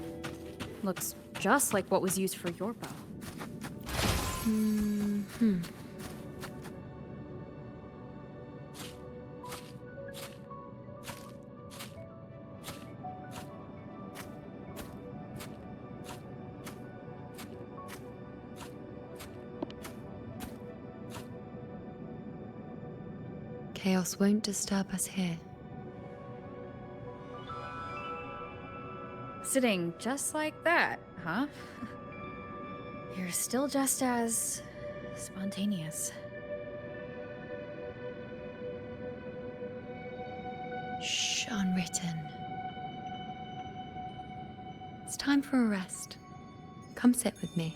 Looks just like what was used for your bow. Chaos won't disturb us here. Sitting just like that, huh? You're still just as... spontaneous. Shh, unwritten. It's time for a rest. Come sit with me.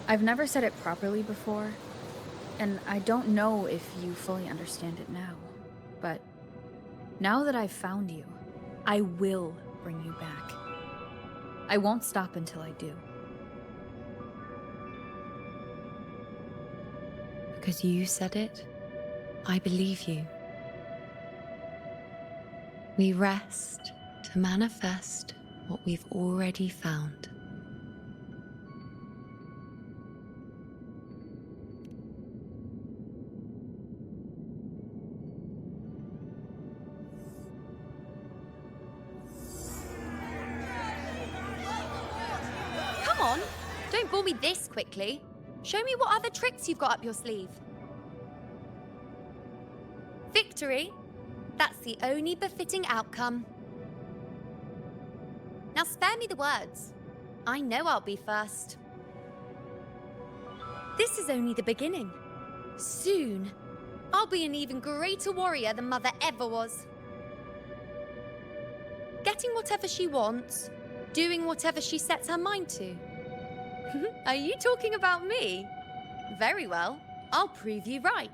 I've never said it properly before, And I don't know if you fully understand it now, but now that I've found you, I will bring you back. I won't stop until I do. Because you said it, I believe you. We rest to manifest what we've already found. Come on, don't bore me this quickly. Show me what other tricks you've got up your sleeve. Victory? That's the only befitting outcome. Now spare me the words. I know I'll be first. This is only the beginning. Soon, I'll be an even greater warrior than Mother ever was. Getting whatever she wants, doing whatever she sets her mind to. Are you talking about me? Very well, I'll prove you right.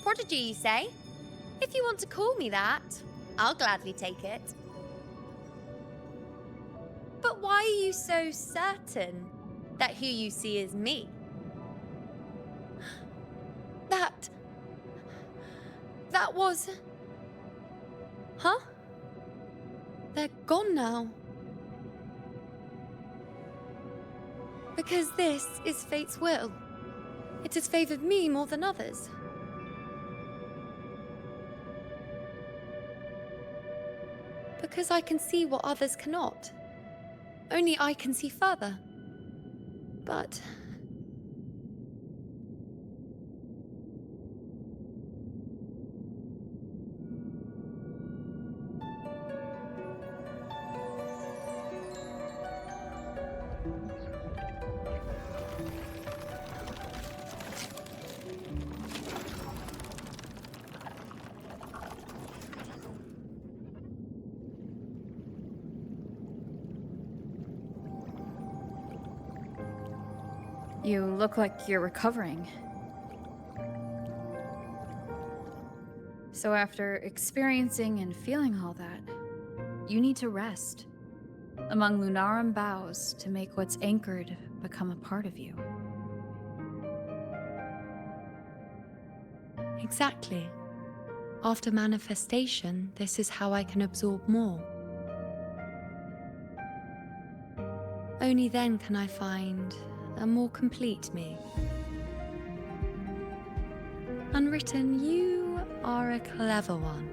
Prodigy, you say? If you want to call me that, I'll gladly take it. But why are you so certain that who you see is me? That was... Huh? They're gone now. Because this is fate's will. It has favored me more than others. Because I can see what others cannot. Only I can see further. But... You look like you're recovering. So after experiencing and feeling all that, you need to rest among Lunarum boughs to make what's anchored become a part of you. Exactly. After manifestation, this is how I can absorb more. Only then can I find a more complete me. Unwritten, you are a clever one.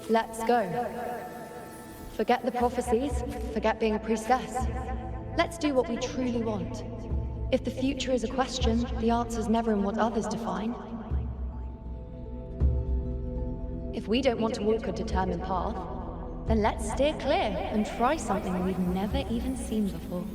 Let's go. Forget the prophecies, forget being a priestess. Let's do what we truly want. If the future is a question, the answer's never in what others define. If we don't want to walk a determined path, then let's steer clear and try something we've never even seen before.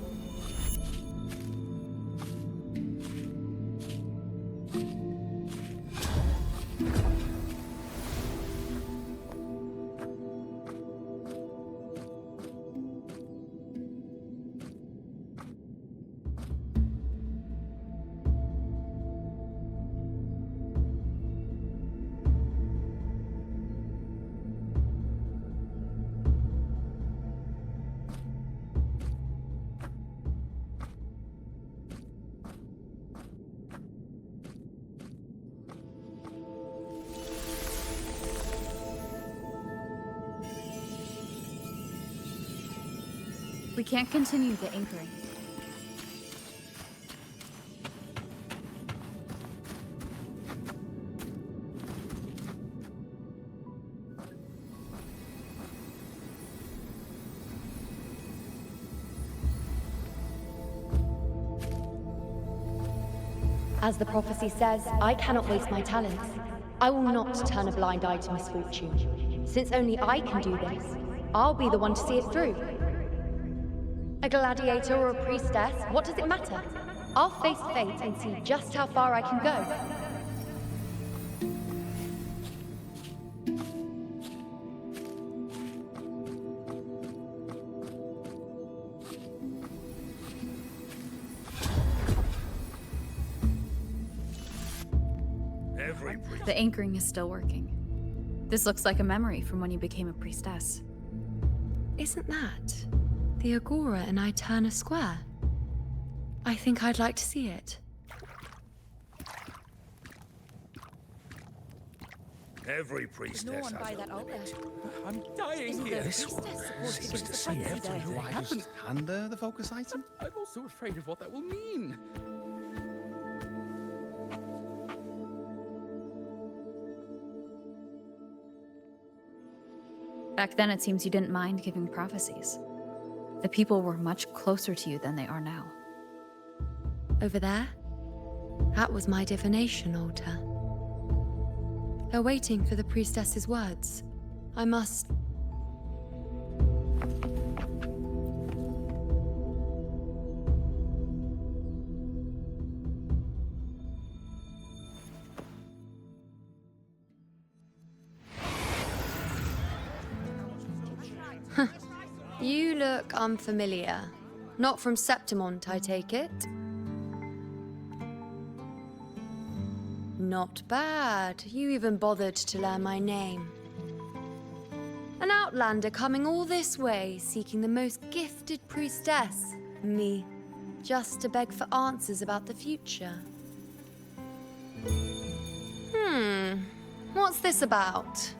We can't continue the anchoring. As the prophecy says, I cannot waste my talents. I will not turn a blind eye to misfortune. Since only I can do this, I'll be the one to see it through. A gladiator or a priestess, what does it matter? I'll face fate and see just how far I can go. The anchoring is still working. This looks like a memory from when you became a priestess. Isn't that the Agora in Eterna Square? I think I'd like to see it. Every priestess has that outlet. I'm dying here. This one seems to see everything. What happened? Hand the focus item? I'm also afraid of what that will mean. Back then, it seems you didn't mind giving prophecies. The people were much closer to you than they are now. Over there? That was my divination altar. They're waiting for the priestess's words. I must... You look unfamiliar. Not from Septimont, I take it? Not bad. You even bothered to learn my name. An outlander coming all this way, seeking the most gifted priestess, me, just to beg for answers about the future. What's this about?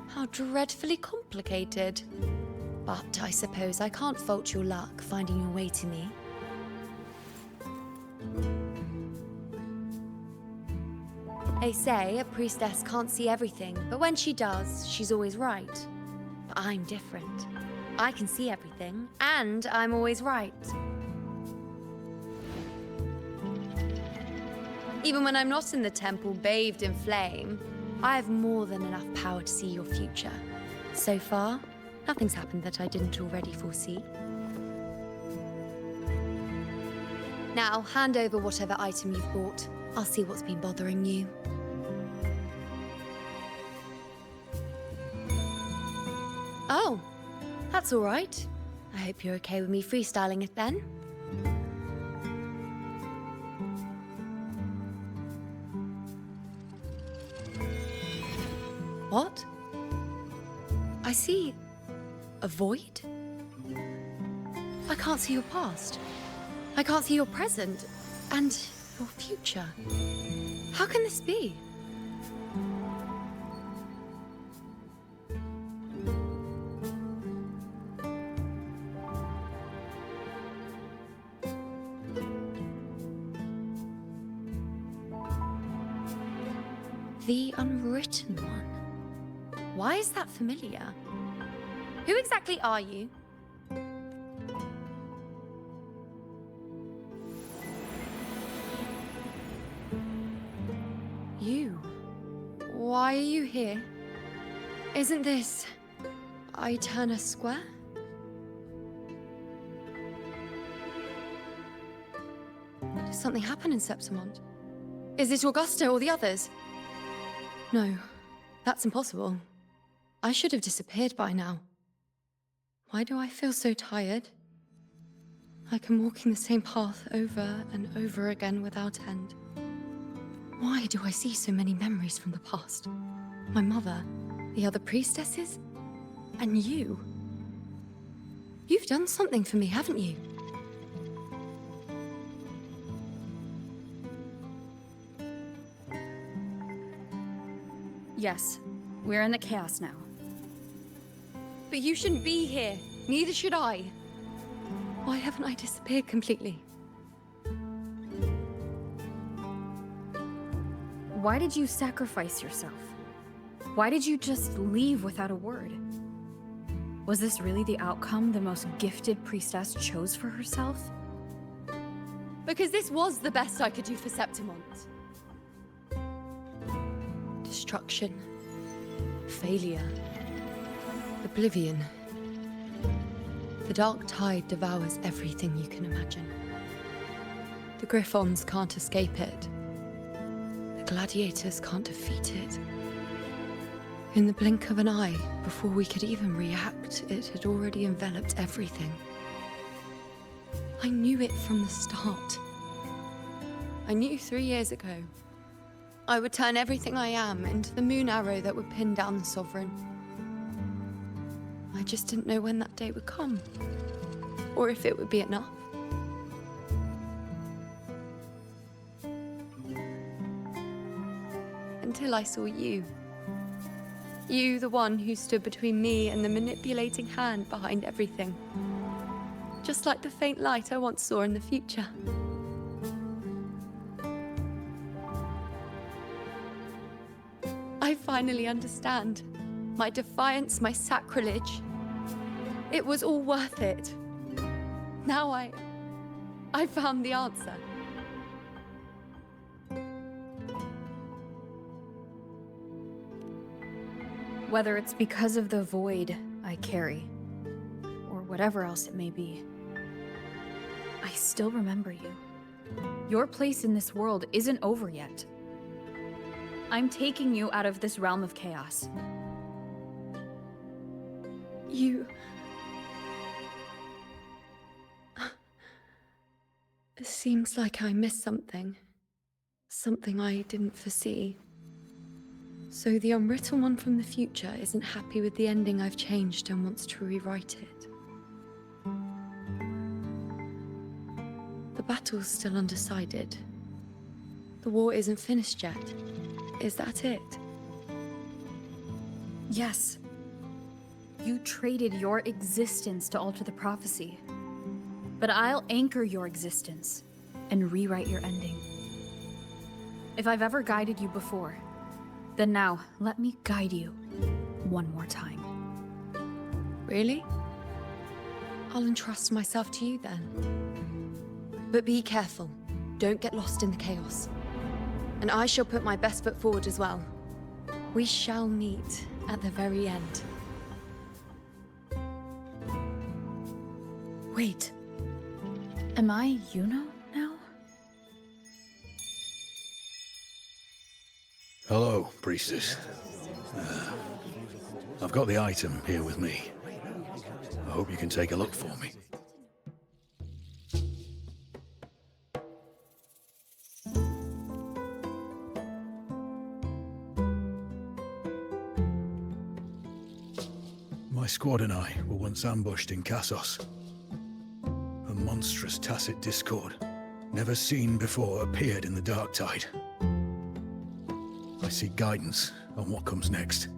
How dreadfully complicated. But I suppose I can't fault your luck finding your way to me. They say a priestess can't see everything, but when she does, she's always right. But I'm different. I can see everything, and I'm always right. Even when I'm not in the temple bathed in flame, I have more than enough power to see your future. So far, nothing's happened that I didn't already foresee. Now, hand over whatever item you've bought. I'll see what's been bothering you. Oh, that's all right. I hope you're okay with me freestyling it then. What? I see a void? I can't see your past. I can't see your present and your future. How can this be? The Unwritten One. Why is that familiar? Who exactly are you? You? Why are you here? Isn't this Eterna Square? Did something happen in Septimont? Is it Augusta or the others? No, that's impossible. I should have disappeared by now. Why do I feel so tired? Like I'm walking the same path over and over again without end. Why do I see so many memories from the past? My mother, the other priestesses, and you. You've done something for me, haven't you? Yes, we're in the chaos now. But you shouldn't be here. Neither should I. Why haven't I disappeared completely? Why did you sacrifice yourself? Why did you just leave without a word? Was this really the outcome the most gifted priestess chose for herself? Because this was the best I could do for Septimont. Destruction. Failure. Oblivion. The dark tide devours everything you can imagine. The Griffons can't escape it. The gladiators can't defeat it. In the blink of an eye, before we could even react, it had already enveloped everything. I knew it from the start. I knew 3 years ago. I would turn everything I am into the moon arrow that would pin down the Sovereign. I just didn't know when that day would come, or if it would be enough. Until I saw you. You, the one who stood between me and the manipulating hand behind everything. Just like the faint light I once saw in the future. I finally understand. My defiance, my sacrilege. It was all worth it. Now I found the answer. Whether it's because of the void I carry, or whatever else it may be, I still remember you. Your place in this world isn't over yet. I'm taking you out of this realm of chaos. You... It seems like I missed something. Something I didn't foresee. So the unwritten one from the future isn't happy with the ending I've changed and wants to rewrite it. The battle's still undecided. The war isn't finished yet. Is that it? Yes. You traded your existence to alter the prophecy. But I'll anchor your existence and rewrite your ending. If I've ever guided you before, then now let me guide you one more time. Really? I'll entrust myself to you then. But be careful. Don't get lost in the chaos. And I shall put my best foot forward as well. We shall meet at the very end. Wait. Am I Iuno now? Hello, priestess. I've got the item here with me. I hope you can take a look for me. My squad and I were once ambushed in Kassos. A monstrous tacit discord, never seen before, appeared in the dark tide. I seek guidance on what comes next.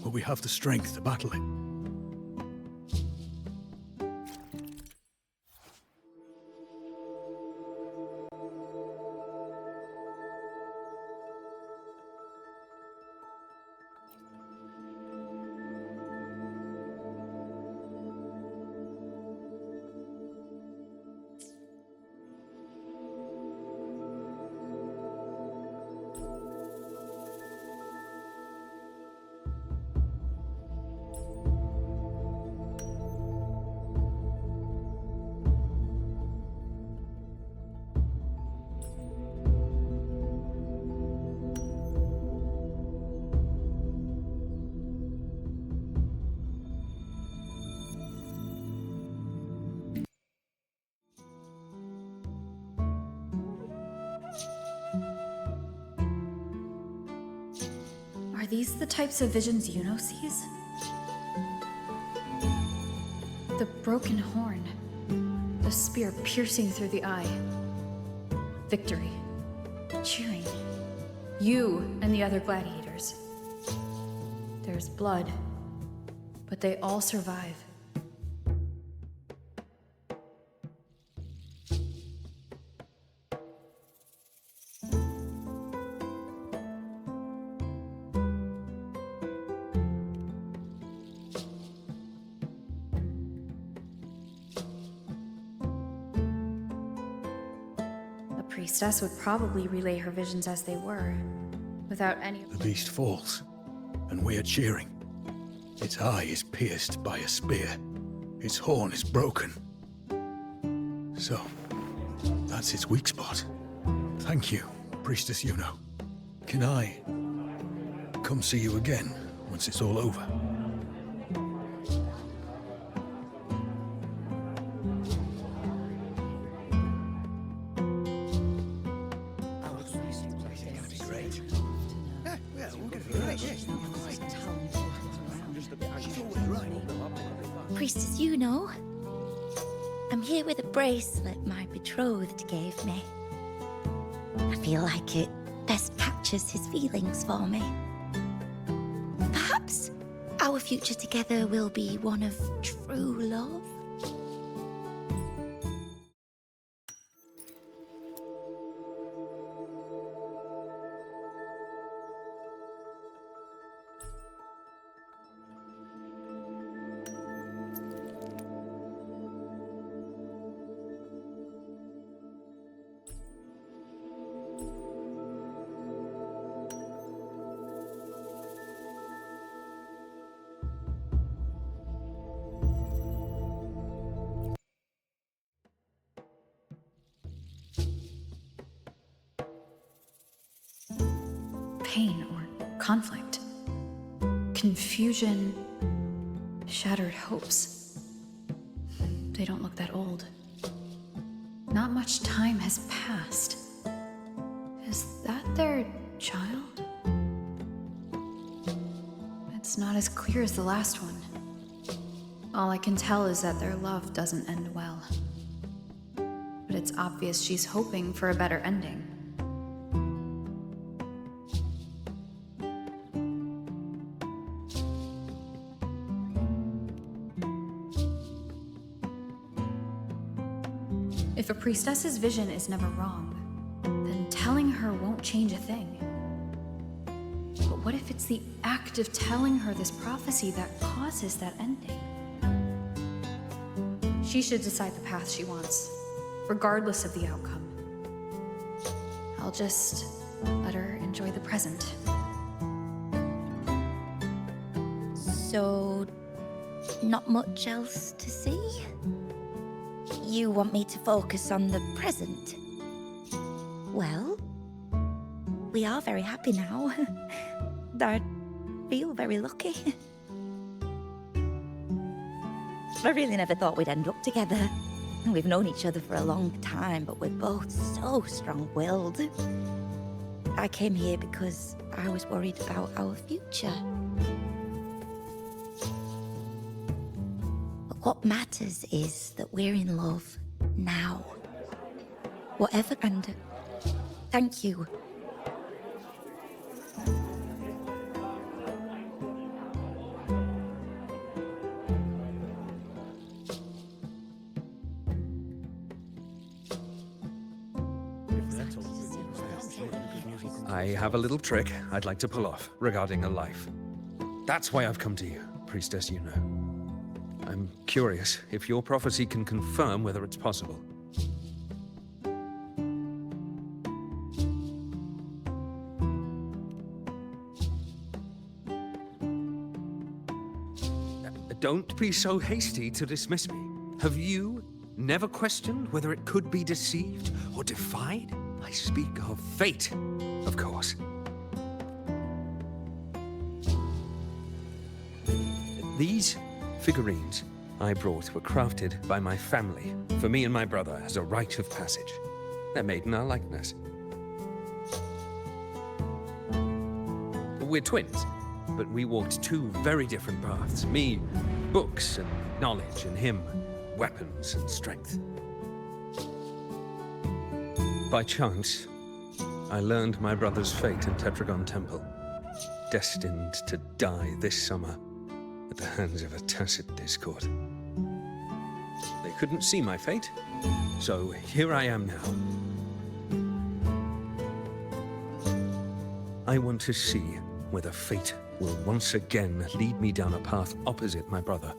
Will we have the strength to battle it? Are these the types of visions Iuno sees? The broken horn. The spear piercing through the eye. Victory. Cheering. You and the other gladiators. There's blood, but they all survive. priestess would probably relay her visions as they were, without any... The beast falls, and we are cheering. Its eye is pierced by a spear. Its horn is broken. So, that's its weak spot. Thank you, Priestess Iuno. Can I come see you again once it's all over? Priestess Iuno, I'm here with a bracelet my betrothed gave me. I feel like it best captures his feelings for me. Perhaps our future together will be one of true love. Pain or conflict, confusion, shattered hopes. They don't look that old. Not much time has passed. Is that their child? It's not as clear as the last one. All I can tell is that their love doesn't end well. But it's obvious she's hoping for a better ending. If a priestess's vision is never wrong, then telling her won't change a thing. But what if it's the act of telling her this prophecy that causes that ending? She should decide the path she wants, regardless of the outcome. I'll just let her enjoy the present. So, not much else to see? You want me to focus on the present? Well, we are very happy now. I feel very lucky. I really never thought we'd end up together. We've known each other for a long time, but we're both so strong-willed. I came here because I was worried about our future. What matters is that we're in love now. Whatever, and thank you. I have a little trick I'd like to pull off regarding a life. That's why I've come to you, Priestess Iuno. I'm curious if your prophecy can confirm whether it's possible. Don't be so hasty to dismiss me. Have you never questioned whether it could be deceived or defied? I speak of fate, of course. These figurines I brought were crafted by my family for me and my brother as a rite of passage. They're made in our likeness. We're twins, but we walked two very different paths. Me, books and knowledge, and him, weapons and strength. By chance, I learned my brother's fate in Tetragon Temple, destined to die this summer at the hands of a tacit discord. They couldn't see my fate, so here I am now. I want to see whether fate will once again lead me down a path opposite my brother.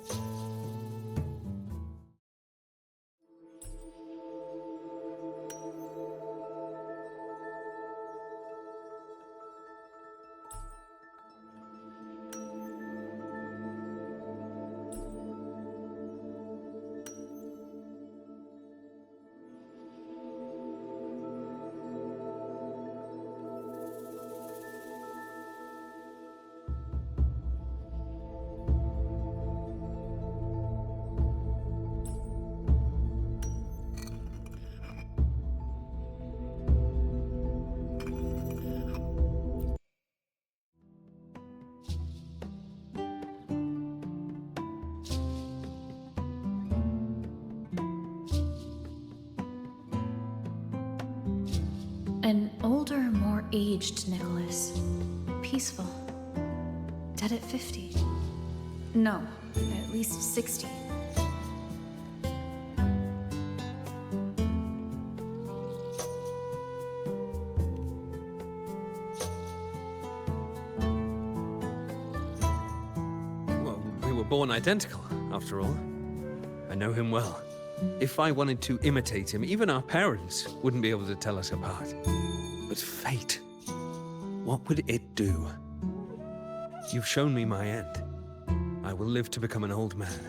An older, more aged Nicholas. Peaceful. Dead at 50. No, at least 60. Well, we were born identical, after all. I know him well. If I wanted to imitate him, even our parents wouldn't be able to tell us apart. But fate, what would it do? You've shown me my end. I will live to become an old man.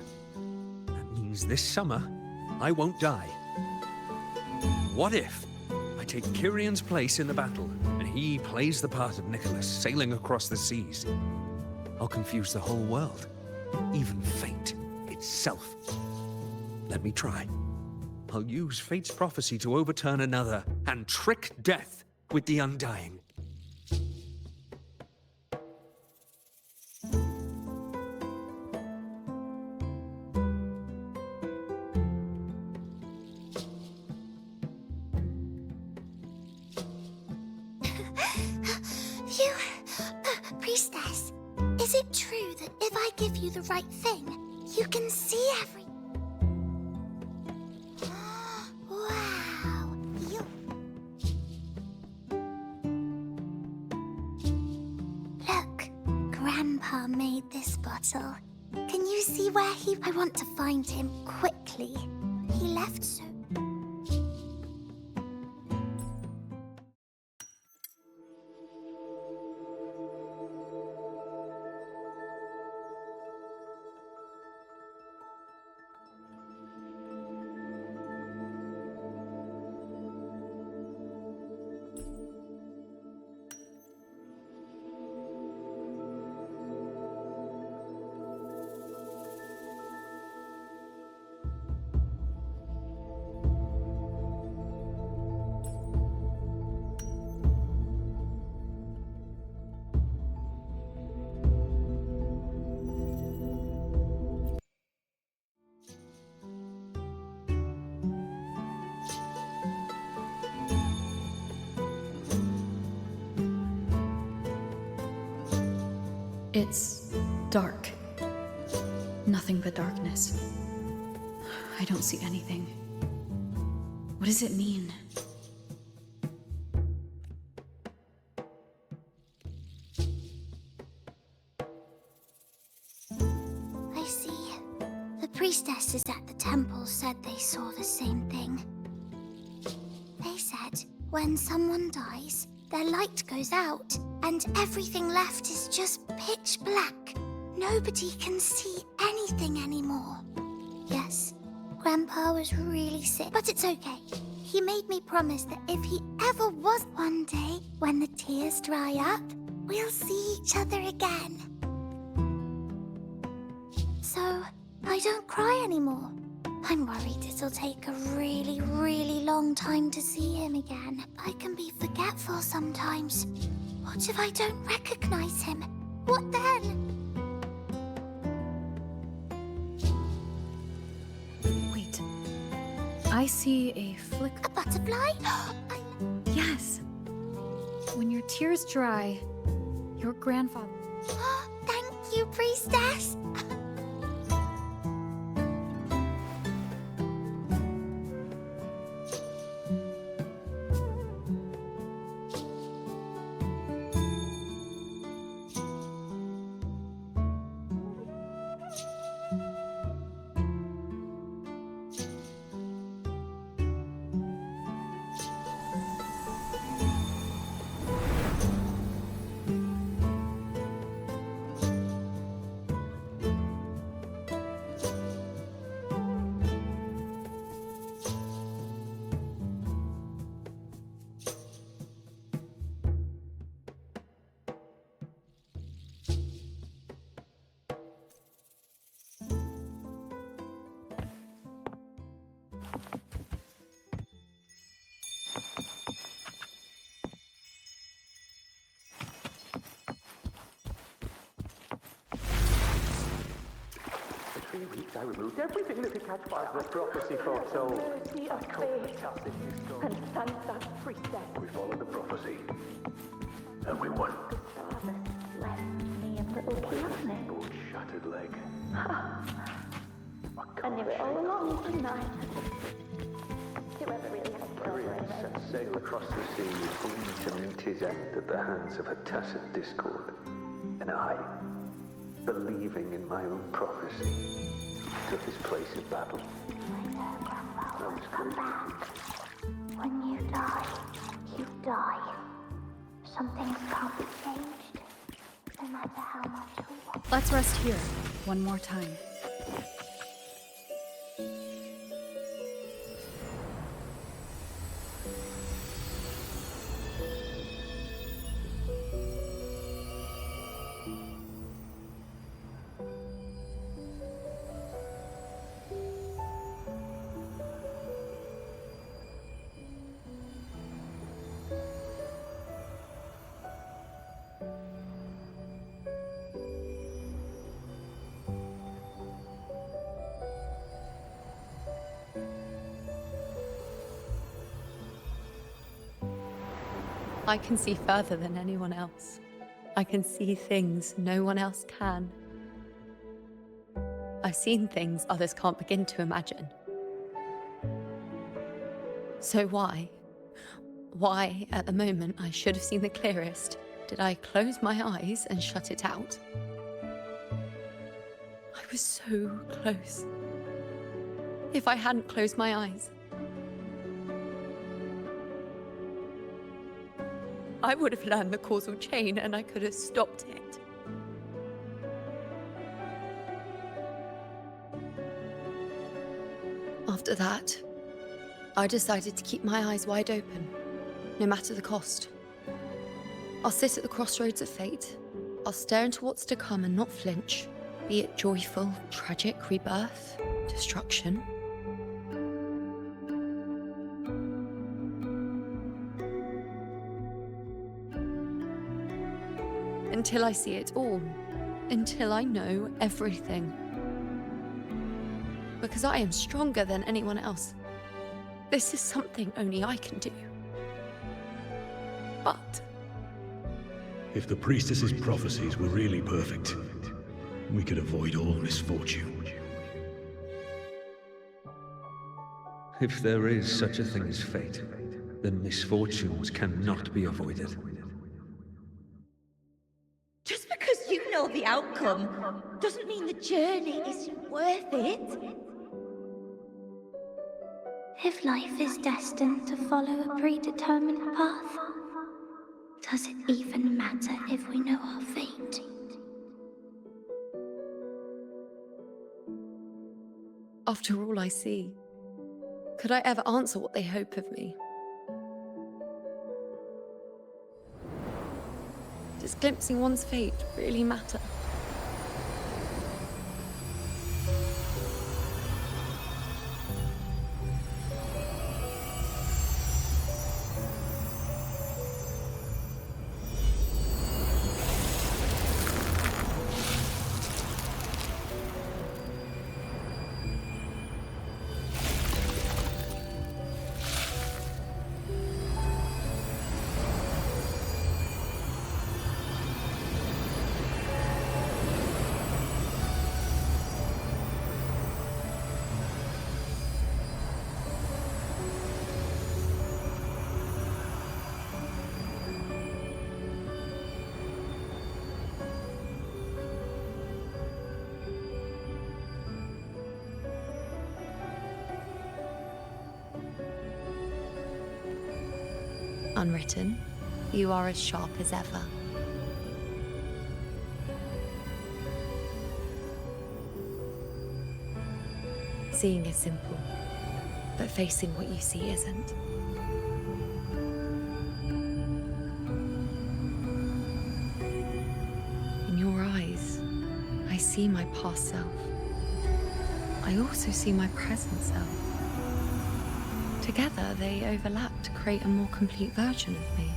That means this summer, I won't die. What if I take Kyrion's place in the battle, and he plays the part of Nicholas, sailing across the seas? I'll confuse the whole world, even fate itself. Let me try. I'll use fate's prophecy to overturn another and trick death with the undying. Priestess, is it true that if I give you the right thing, you can see everything? Wow. Look, Grandpa made this bottle. Can you see where I want to find him quickly. He left so... It's dark. Nothing but darkness. I don't see anything. What does it mean? I see. The priestesses at the temple said they saw the same thing. They said when someone dies, their light goes out, and everything left is just pitch black. Nobody can see anything anymore. Yes, Grandpa was really sick, but it's okay. He made me promise that if he ever was one day, when the tears dry up, we'll see each other again. So, I don't cry anymore. I'm worried it'll take a really, really long time to see him again. I can be forgetful sometimes. What if I don't recognize him? What then? Wait. I see a flick... A butterfly? Yes. When your tears dry, your grandfather... Thank you, priestess. 3 weeks, I removed everything that could catch fire. The prophecy foretold. Mercy of fate. And Sansa priestess. We followed the prophecy. And we won. Father left me a little Kiane. Old shattered leg. I knew it all along, didn't I? Whoever really had killed her. Set sail across the sea, only to meet his end at the hands of a tacit discord. And I, believing in my own prophecy, took his place in battle. Come back. When you die, you die. Some things can't be changed, no matter how much we want. Let's rest here one more time. I can see further than anyone else. I can see things no one else can. I've seen things others can't begin to imagine. So why at the moment I should have seen the clearest, did I close my eyes and shut it out? I was so close. If I hadn't closed my eyes, I would have learned the causal chain and I could have stopped it. After that, I decided to keep my eyes wide open, no matter the cost. I'll sit at the crossroads of fate. I'll stare into what's to come and not flinch, be it joyful, tragic rebirth, destruction. Until I see it all. Until I know everything. Because I am stronger than anyone else. This is something only I can do. But If the priestess's prophecies were really perfect, we could avoid all misfortune. If there is such a thing as fate, then misfortunes cannot be avoided. Just because you know the outcome doesn't mean the journey isn't worth it. If life is destined to follow a predetermined path, does it even matter if we know our fate? after all I see, could I ever answer what they hope of me? Does glimpsing one's fate really matter? Unwritten, you are as sharp as ever. Seeing is simple, but facing what you see isn't. In your eyes, I see my past self. I also see my present self. Together, they overlap to create a more complete version of me.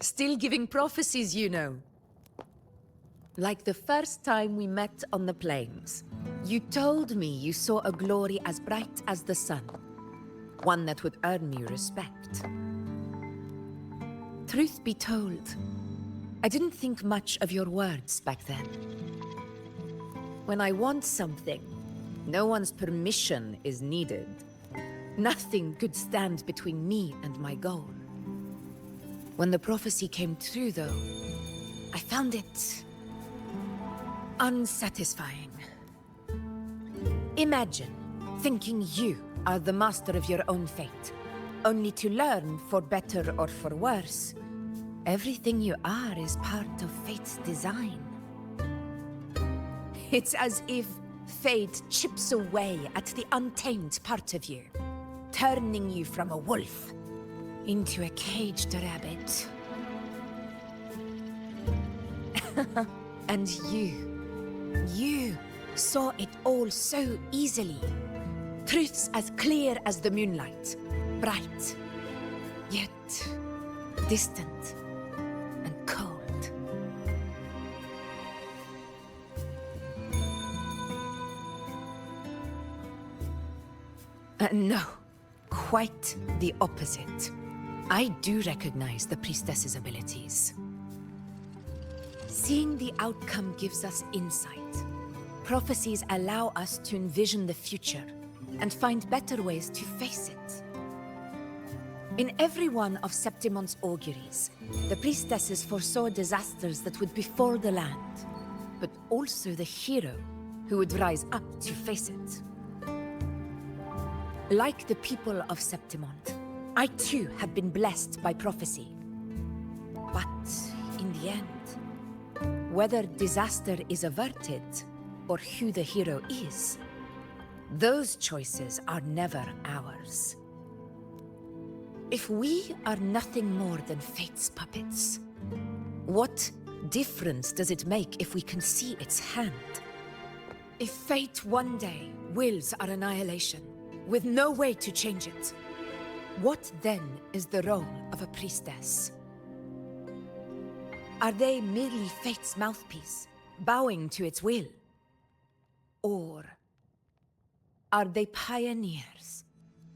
Still giving prophecies, you know. Like the first time we met on the plains. You told me you saw a glory as bright as the sun. One that would earn me respect. Truth be told, I didn't think much of your words back then. When I want something, no one's permission is needed. Nothing could stand between me and my goal. When the prophecy came true, though, I found it unsatisfying. Imagine thinking you are the master of your own fate, only to learn, for better or for worse, everything you are is part of fate's design. It's as if fate chips away at the untamed part of you, turning you from a wolf into a caged rabbit. And you saw it all so easily. Truths as clear as the moonlight, bright, yet distant and cold. No, quite the opposite. I do recognize the priestess's abilities. Seeing the outcome gives us insight. Prophecies allow us to envision the future and find better ways to face it. In every one of Septimon's auguries, the priestesses foresaw disasters that would befall the land, but also the hero who would rise up to face it. Like the people of Septimont, I too have been blessed by prophecy. But in the end, whether disaster is averted or who the hero is, those choices are never ours. If we are nothing more than fate's puppets, what difference does it make if we can see its hand? If fate one day wills our annihilation, with no way to change it, what then is the role of a priestess? Are they merely fate's mouthpiece, bowing to its will? Or are they pioneers,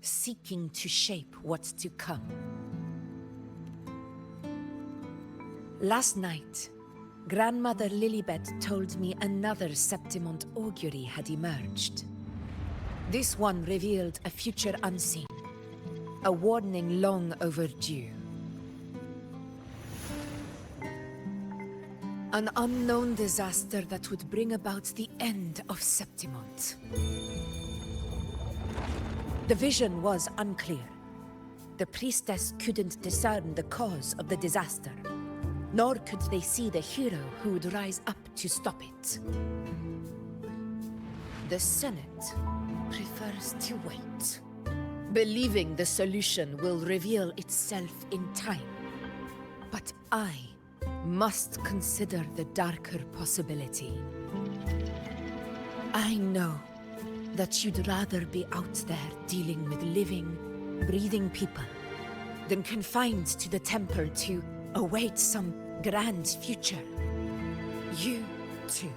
seeking to shape what's to come? Last night, Grandmother Lilibet told me another Septimont augury had emerged. This one revealed a future unseen, a warning long overdue. An unknown disaster that would bring about the end of Septimont. The vision was unclear. The priestess couldn't discern the cause of the disaster, nor could they see the hero who would rise up to stop it. The Senate prefers to wait, believing the solution will reveal itself in time. But I must consider the darker possibility. I know that you'd rather be out there dealing with living, breathing people than confined to the temple to await some grand future. You, too,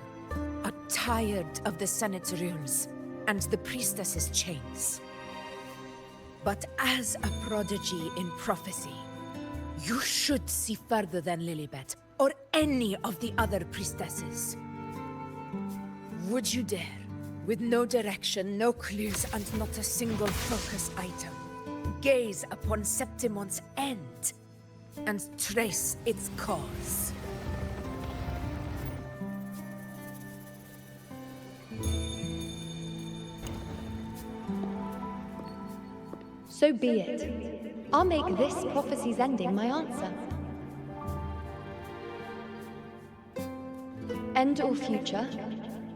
are tired of the Senate's rules and the priestess's chains. But as a prodigy in prophecy, you should see further than Lilibet or any of the other priestesses. Would you dare, with no direction, no clues, and not a single focus item, gaze upon Septimont's end and trace its cause? So be it. I'll make this prophecy's ending my answer. End or future,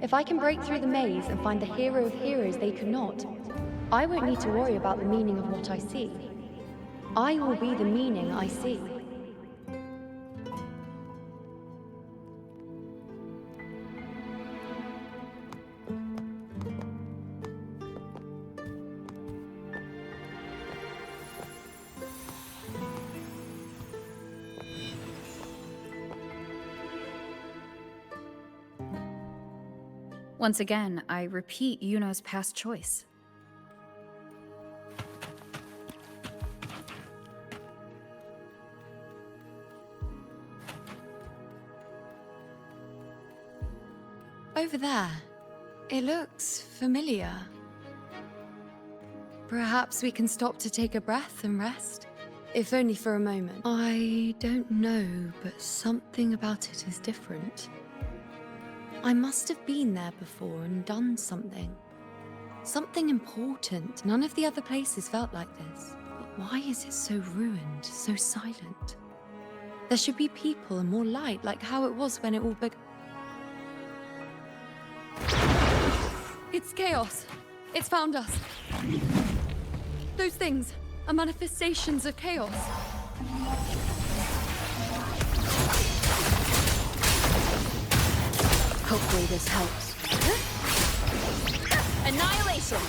if I can break through the maze and find the hero of heroes they could not, I won't need to worry about the meaning of what I see. I will be the meaning I see. Once again, I repeat Iuno's past choice. Over there. It looks familiar. Perhaps we can stop to take a breath and rest? If only for a moment. I don't know, but something about it is different. I must have been there before and done something. Something important. None of the other places felt like this. But why is it so ruined, so silent? There should be people and more light, like how it was when it all began. It's chaos. It's found us. Those things are manifestations of chaos. Hopefully this helps. Annihilation!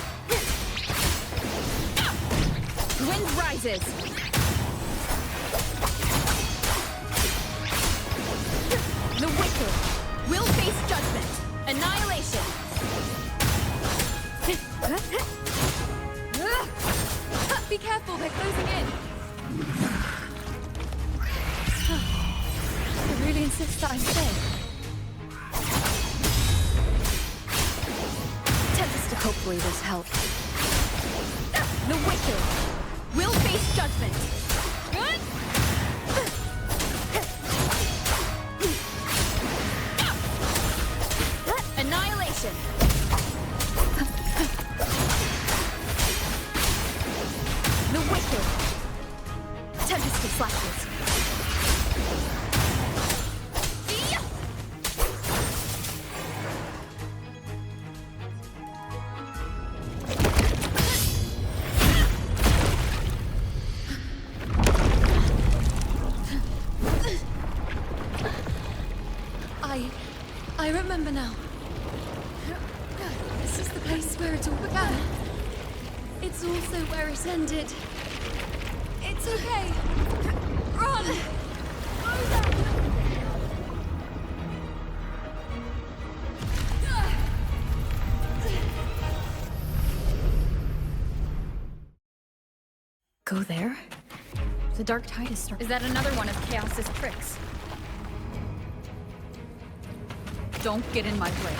Wind rises! The wicked will face judgment! Annihilation! Be careful, they're closing in. They really insist that I stay. Hopefully this helps. The wicked will face judgment. Annihilation. The wicked. Tempest of flashes. I remember now. This is the place where it all began. It's also where it ended. It's okay. Run! Go there? The dark tide is starting. Is that another one of Chaos's tricks? Don't get in my way.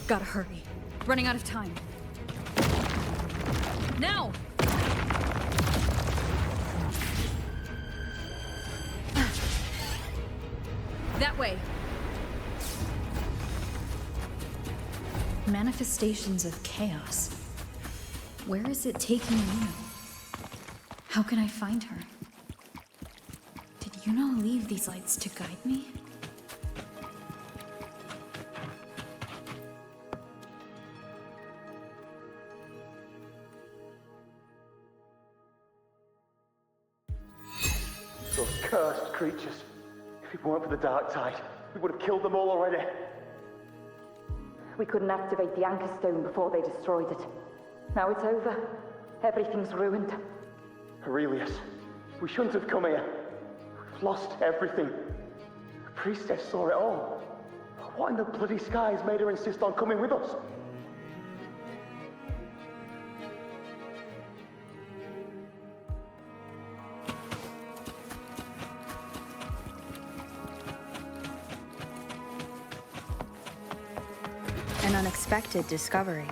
Gotta hurry. Running out of time. Now! That way. Manifestations of chaos. Where is it taking Iuno? How can I find her? Did Iuno leave these lights to guide me? Those cursed creatures. If it weren't for the dark tide, we would have killed them all already. We couldn't activate the anchor stone before they destroyed it. Now it's over. Everything's ruined. Aurelius, we shouldn't have come here. We've lost everything. The priestess saw it all. What in the bloody skies made her insist on coming with us? An unexpected discovery.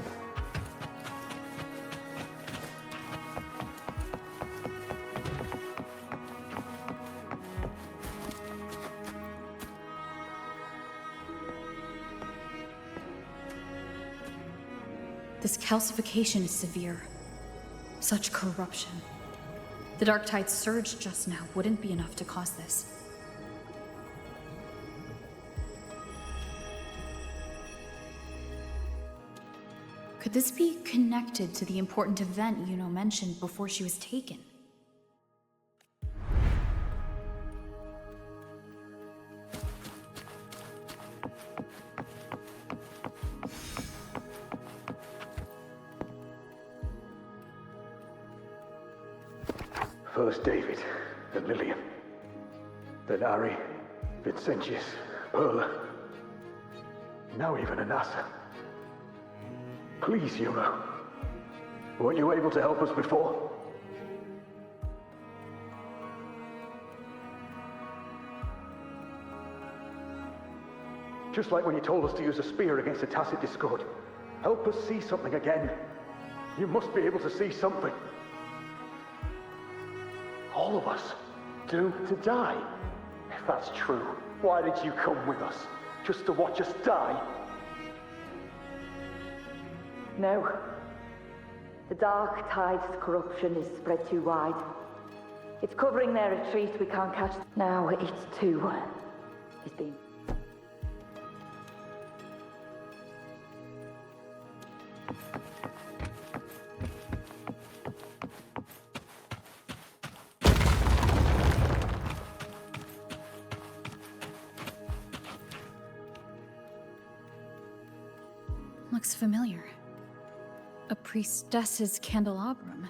This calcification is severe. Such corruption. The dark tide's surge just now wouldn't be enough to cause this. Could this be connected to the important event Iuno mentioned before she was taken? First David, then Lillian, then Ari, Vincentius, Perla, Now even an answer. Please, Iuno. Weren't you able to help us before? Just like when you told us to use a spear against the Tacit Discord. Help us see something again. You must be able to see something. All of us. Doomed to die? If that's true, why did you come with us? Just to watch us die? No. The Dark Tide's corruption is spread too wide. It's covering their retreat. We can't catch. Now it's too. It's been. Looks familiar. A priestess's candelabrum.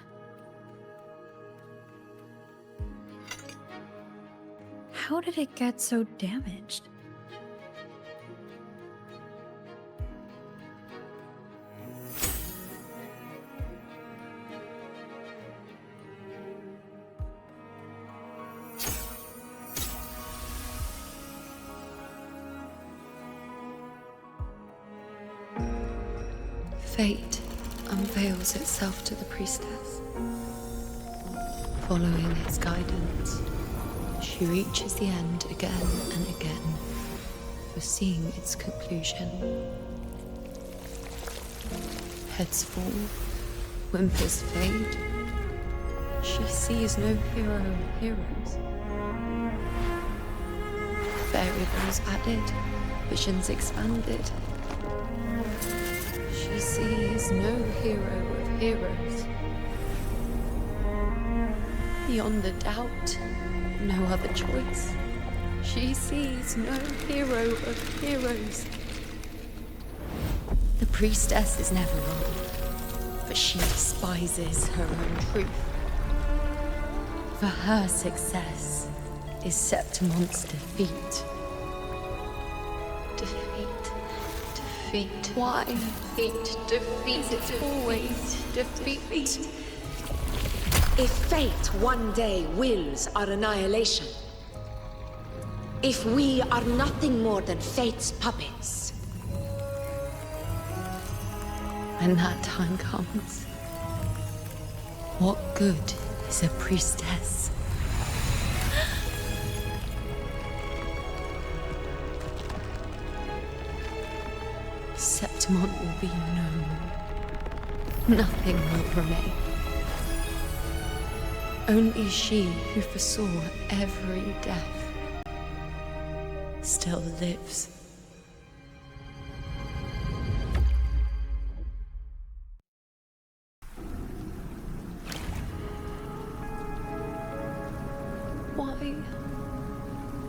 How did it get so damaged? Fate unveils itself to the priestess. Following its guidance, she reaches the end again and again, foreseeing its conclusion. Heads fall, whimpers fade. She sees no hero of heroes. Variables added, visions expanded. She sees no hero of heroes. Beyond a doubt, no other choice. She sees no hero of heroes. The priestess is never wrong, but she despises her own truth. For her success is Septimon's defeat. Defeat. Why? Defeat. It's always defeat. If fate one day wills our annihilation, if we are nothing more than fate's puppets, when that time comes, what good is a priestess? Septimon will be known. Nothing will remain. Only she who foresaw every death still lives.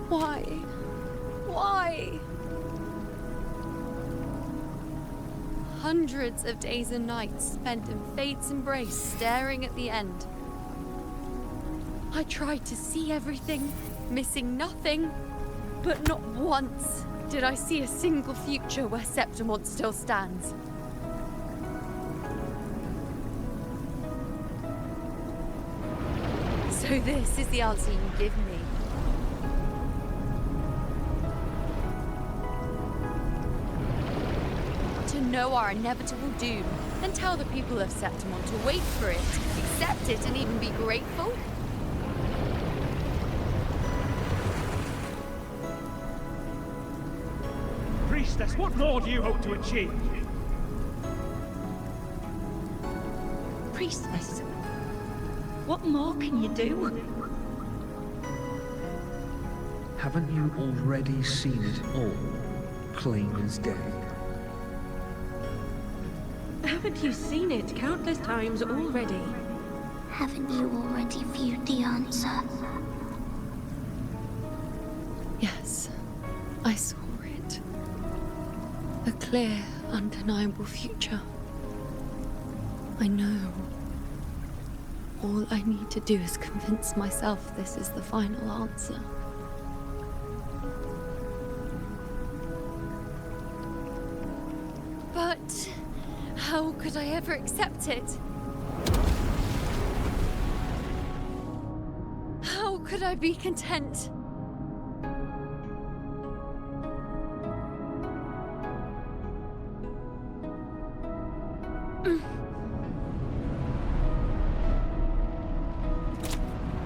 Why? Why? Hundreds of days and nights spent in fate's embrace, staring at the end. I tried to see everything, missing nothing, but not once did I see a single future where Septimon still stands. So this is the answer you give me. To know our inevitable doom, and tell the people of Septimon to wait for it, accept it, and even be grateful? Priestess, what more do you hope to achieve? Priestess, what more can you do? Haven't you already seen it all, plain as day? Haven't you seen it countless times already? Haven't you already viewed the answer? Yes, I saw it. A clear, undeniable future. I know. All I need to do is convince myself this is the final answer. could I ever accept it? How could I be content?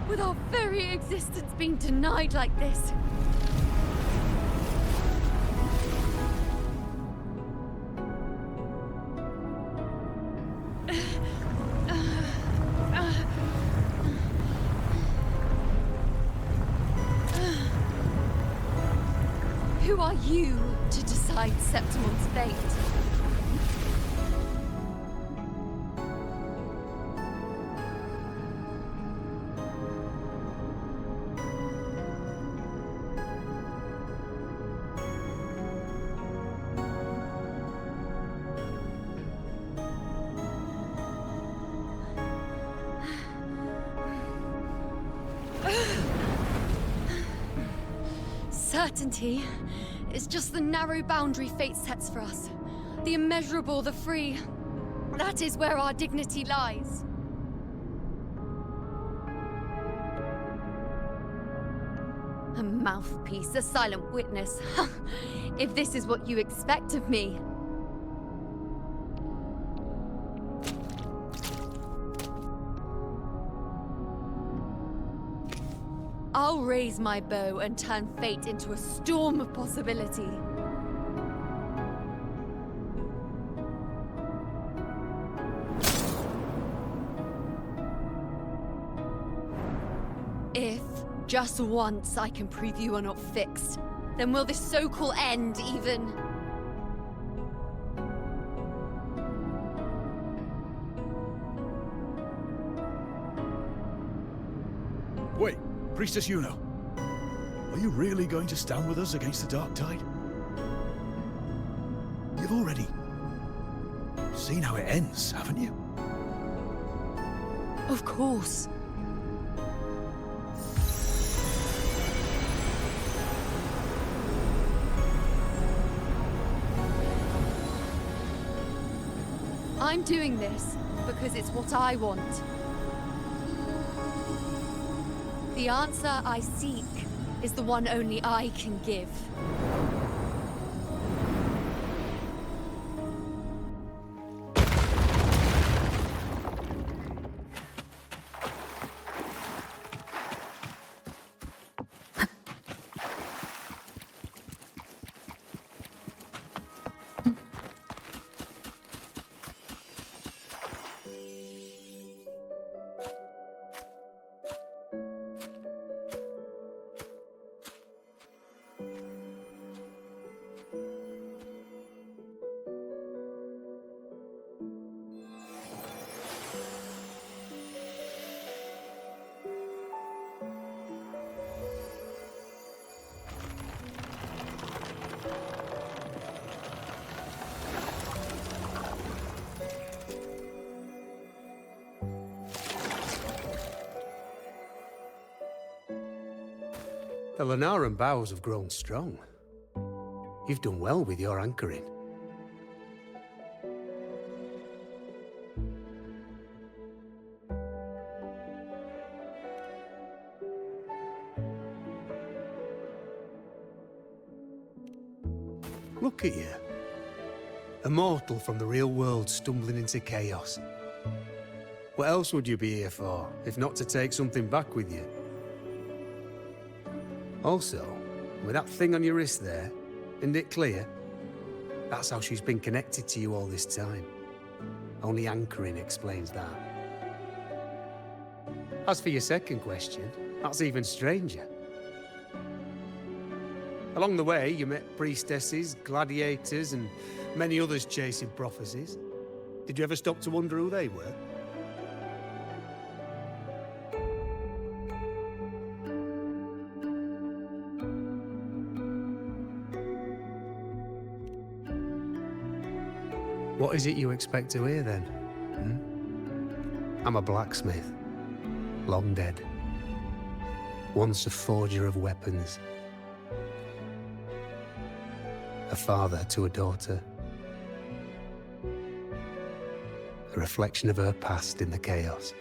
With our very existence being denied like this. Who are you to decide Septimon's fate? Certainty is just the narrow boundary fate sets for us. The immeasurable, the free. That is where our dignity lies. A mouthpiece, a silent witness. If this is what you expect of me. I'll raise my bow and turn fate into a storm of possibility. If, just once, I can prove you are not fixed, then will this so-called end even... Wait, Priestess Iuno. Are you really going to stand with us against the Dark Tide? You've already seen how it ends, haven't you? Of course. I'm doing this because it's what I want. The answer I seek is the one only I can give. The Lenaran bows have grown strong. You've done well with your anchoring. Look at you. A mortal from the real world stumbling into chaos. What else would you be here for, if not to take something back with you? Also, with that thing on your wrist there, isn't it clear? That's how she's been connected to you all this time. Only anchoring explains that. As for your second question, that's even stranger. Along the way, you met priestesses, gladiators, and many others chasing prophecies. Did you ever stop to wonder who they were? What is it you expect to hear, then? I'm a blacksmith. Long dead. Once a forger of weapons. A father to a daughter. a reflection of her past in the chaos.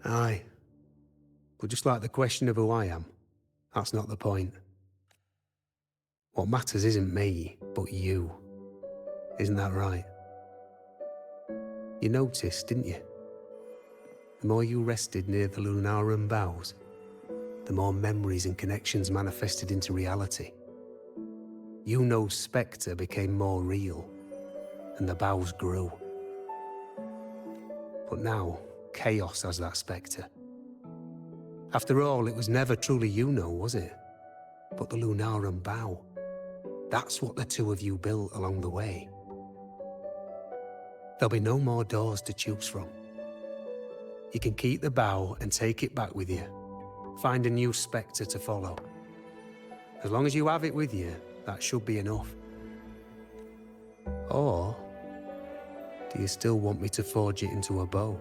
Aye. But just like the question of who I am, that's not the point. What matters isn't me, but you. Isn't that right? You noticed, didn't you? The more you rested near the Lunarum boughs, the more memories and connections manifested into reality. Iuno's spectre became more real, and the boughs grew. But now, chaos has that spectre. After all, it was never truly Iuno, was it? But the Lunarum bough. That's what the two of you built along the way. There'll be no more doors to choose from. You can keep the bough and take it back with you. Find a new spectre to follow. As long as you have it with you, that should be enough. Or do you still want me to forge it into a bow?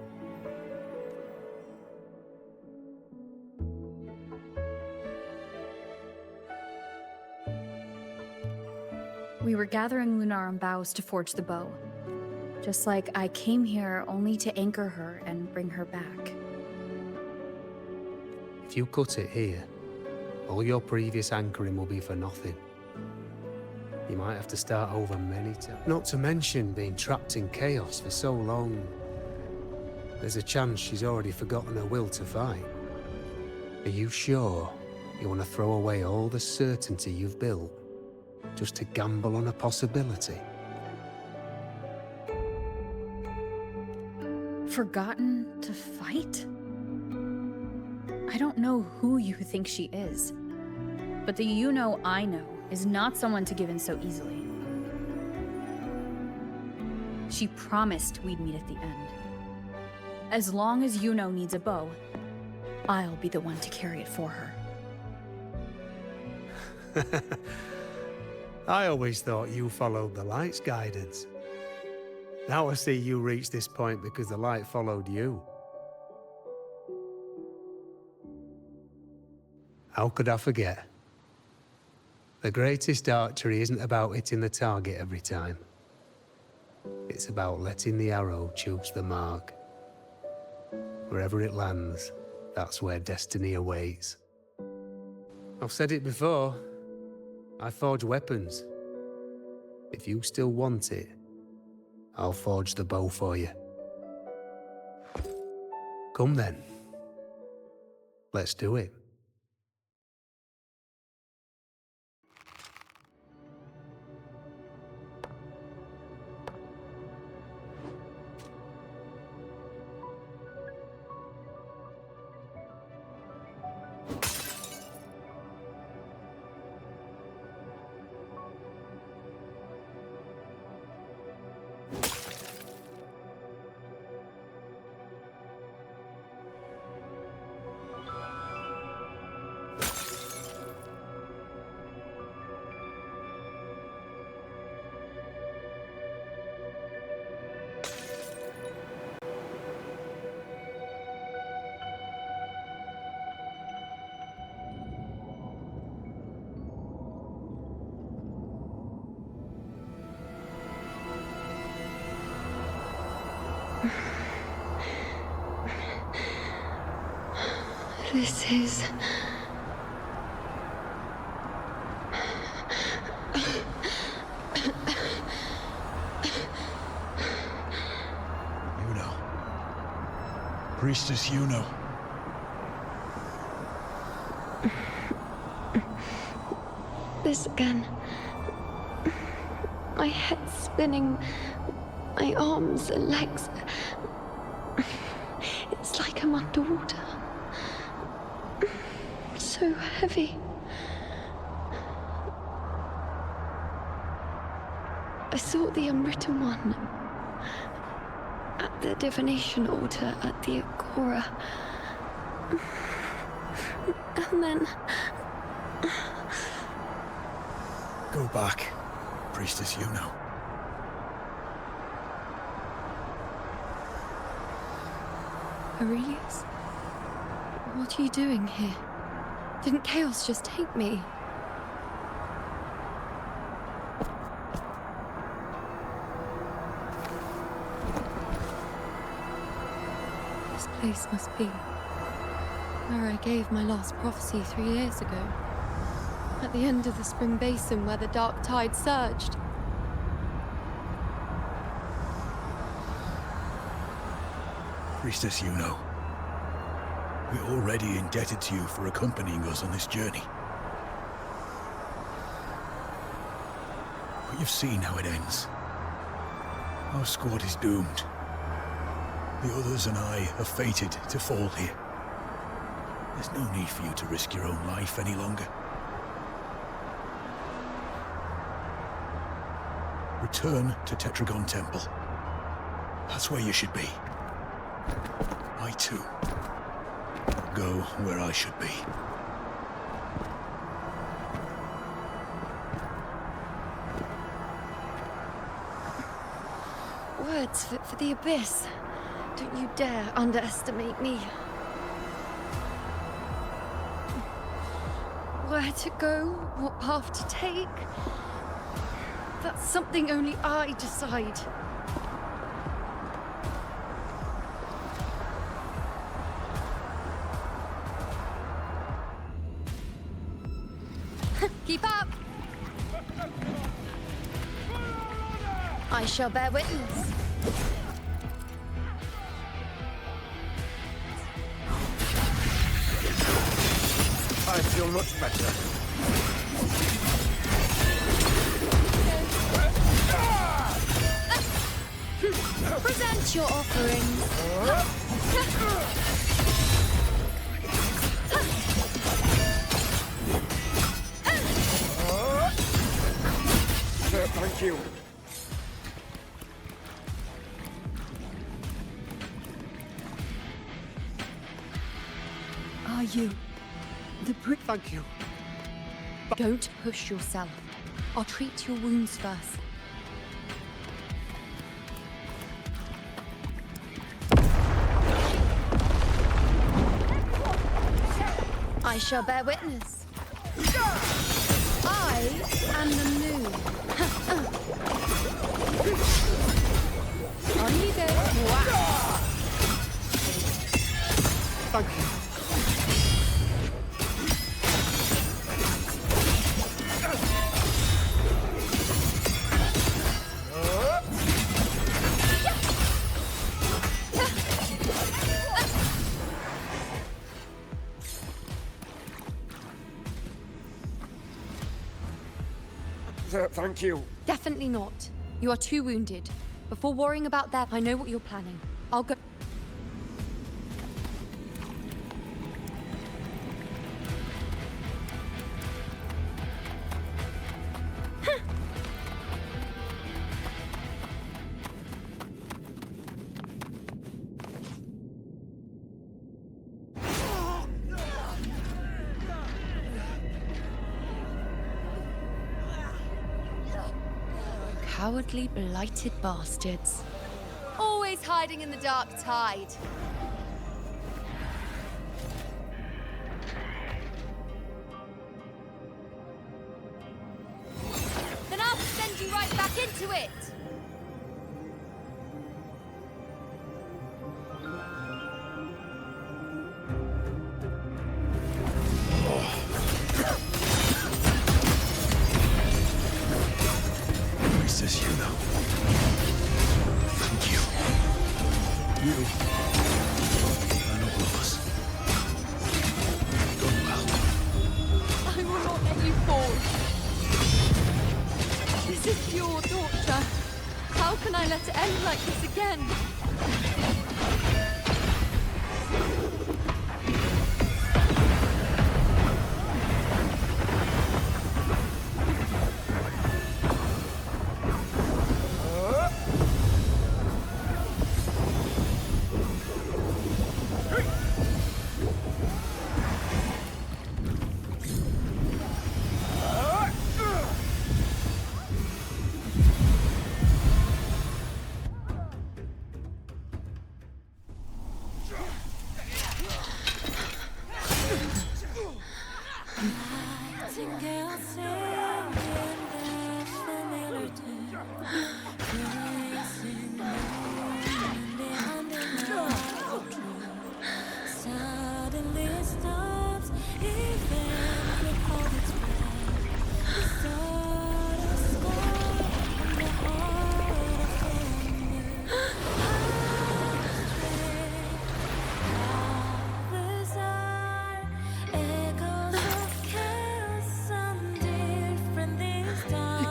We were gathering Lunarum boughs to forge the bow. Just like I came here only to anchor her and bring her back. If you cut it here, all your previous anchoring will be for nothing. You might have to start over many times. Not to mention being trapped in chaos for so long. There's a chance she's already forgotten her will to fight. Are you sure you want to throw away all the certainty you've built just to gamble on a possibility? Forgotten to fight? I don't know who you think she is, but the Iuno I know is not someone to give in so easily. She promised we'd meet at the end. As long as Iuno needs a bow, I'll be the one to carry it for her. I always thought you followed the light's guidance. Now I see you reached this point because the light followed you. How could I forget? The greatest archery isn't about hitting the target every time. It's about letting the arrow choose the mark. Wherever it lands, that's where destiny awaits. I've said it before. I forge weapons. If you still want it, I'll forge the bow for you. Come then. Let's do it. This is... Iuno. Priestess Iuno. This again. My head spinning, my arms and legs. It's like I'm underwater. So heavy. I saw the unwritten one at the divination altar at the Agora. And then... Go back, Priestess Iuno. Aurelius? What are you doing here? Didn't chaos just take me? This place must be where I gave my last prophecy 3 years ago. At the end of the spring basin where the dark tide surged. Priestess Iuno, we're already indebted to you for accompanying us on this journey. But you've seen how it ends. Our squad is doomed. The others and I are fated to fall here. There's no need for you to risk your own life any longer. Return to Tetragon Temple. That's where you should be. I too go where I should be. Words fit for the abyss. Don't you dare underestimate me. Where to go, what path to take, that's something only I decide. Keep up! I shall bear witness. I feel much better. Present your offerings. Thank you. Are you the Thank you. Don't push yourself. I'll treat your wounds first. I shall bear witness. I am the moon. On you go. Wow. Thank you. Thank you. Definitely not. You are too wounded. Before worrying about that, I know what you're planning. I'll go. Cowardly, blighted bastards. Always hiding in the dark tide. Then I'll send you right back into it! Priestess Iuno. Thank you. You and all of us. Done well. I will not let you fall. This is pure torture. How can I let it end like this again?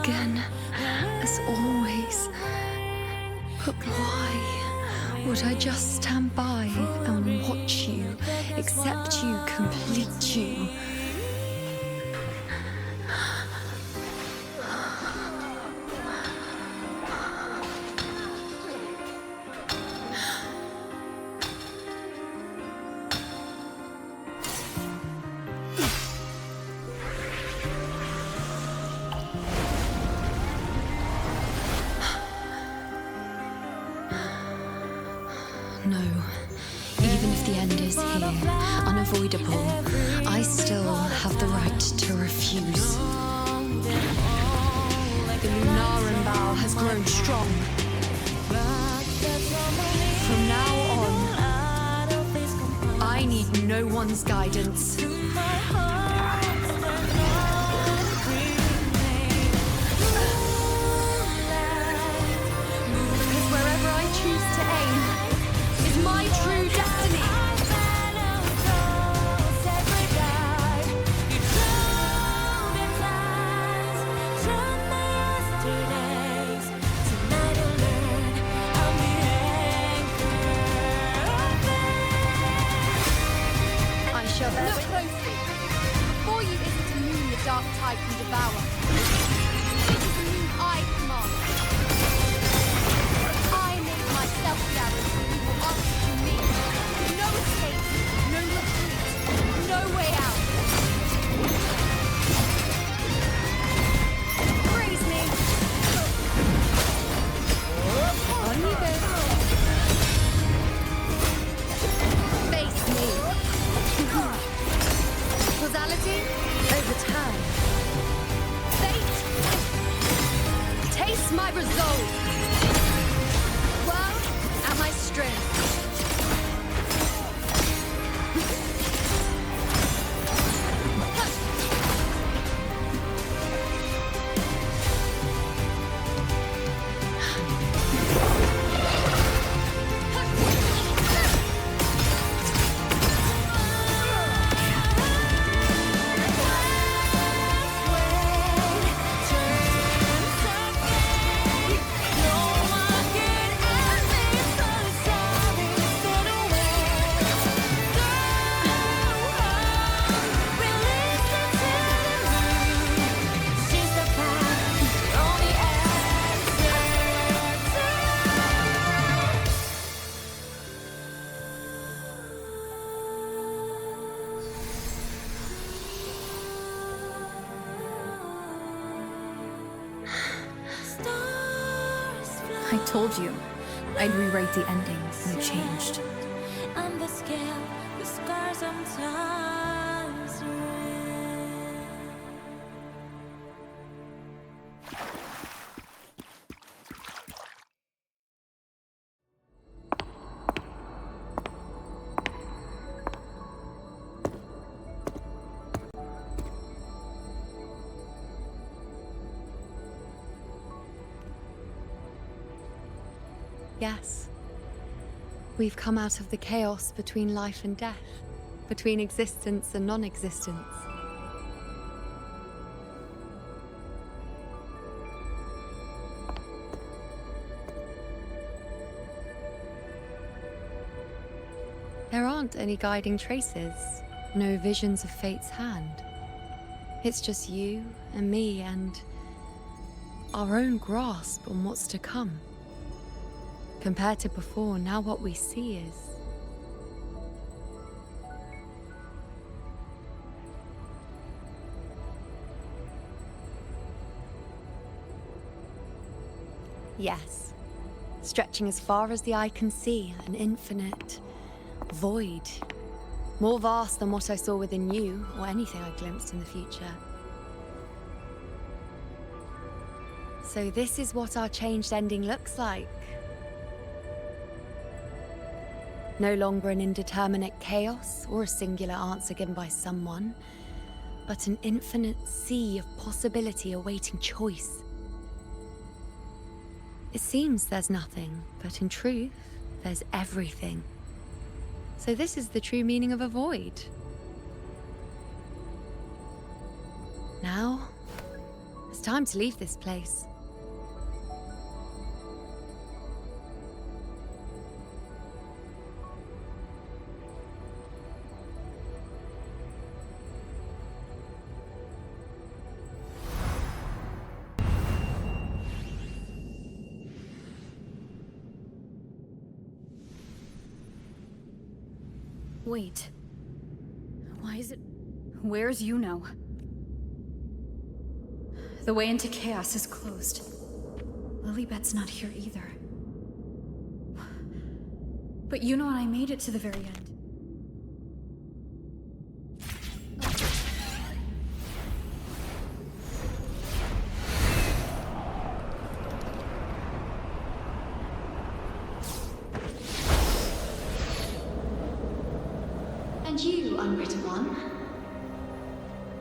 again, as always. But why would I just stand by and watch you, accept you, complete you? No. Even if the end is here, unavoidable, I still have the right to refuse. The Lunaran bow has grown strong. From now on, I need no one's guidance. Because wherever I choose to aim, my true destiny. I shall bear Look closely. Before you isn't a moon the dark tide can devour. It is a moon I command. I make myself the arrow. Answer to me. No escape, no retreat, no way out. Praise me. On you go. Face me. Causality, overturn. Fate, taste my resolve. World at my strength. I told you I'd rewrite the endings, and it changed. On the scale, the scars sometimes ring. Yes. We've come out of the chaos between life and death, between existence and non-existence. There aren't any guiding traces, no visions of fate's hand. It's just you and me and our own grasp on what's to come. Compared to before, now what we see is... Yes. Stretching as far as the eye can see, an infinite void. More vast than what I saw within you, or anything I glimpsed in the future. So this is what our changed ending looks like. No longer an indeterminate chaos or a singular answer given by someone, but an infinite sea of possibility awaiting choice. It seems there's nothing, but in truth, there's everything. So this is the true meaning of a void. Now, it's Time to leave this place. Wait. Why is it... Where's Iuno? The way into chaos is closed. Lilibet's not here either. But Iuno and I made it to the very end. And you, unwritten one?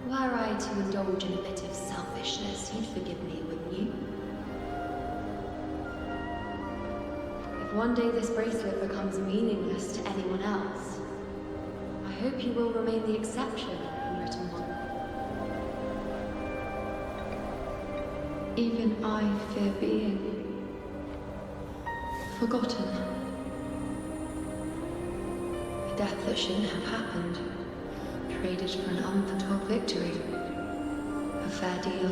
Were I to indulge in a bit of selfishness, you'd forgive me, wouldn't you? If one day this bracelet becomes meaningless to anyone else, I hope you will remain the exception, unwritten one. Even I fear being forgotten. A death that shouldn't have happened. Traded for an unforetold victory. A fair deal.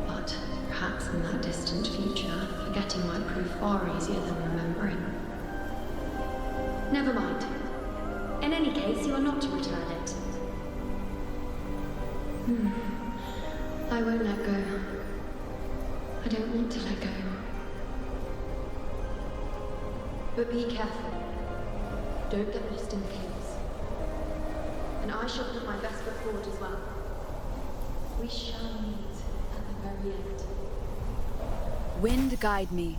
But perhaps in that distant future, forgetting might prove far easier than remembering. Never mind. In any case, you are not to return it. I won't let go. I don't want to let go. But be careful. Don't get lost in the chaos. And I shall put my best foot forward as well. We shall meet at the very end. Wind guide me.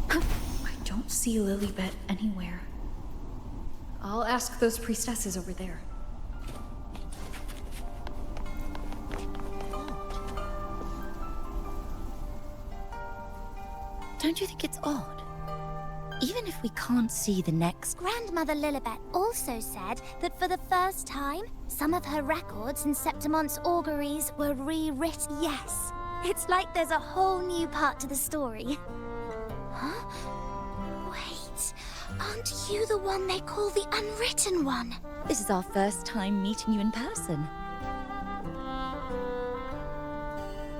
I don't see Lilibet anywhere. I'll ask those priestesses over there. Don't you think it's odd? Even if we can't see the next... Grandmother Lilibet also said that for the first time, some of her records in Septimon's auguries were rewritten. Yes, it's like there's a whole new part to the story. Huh? Wait, aren't you the one they call the Unwritten One? This is our first time meeting you in person.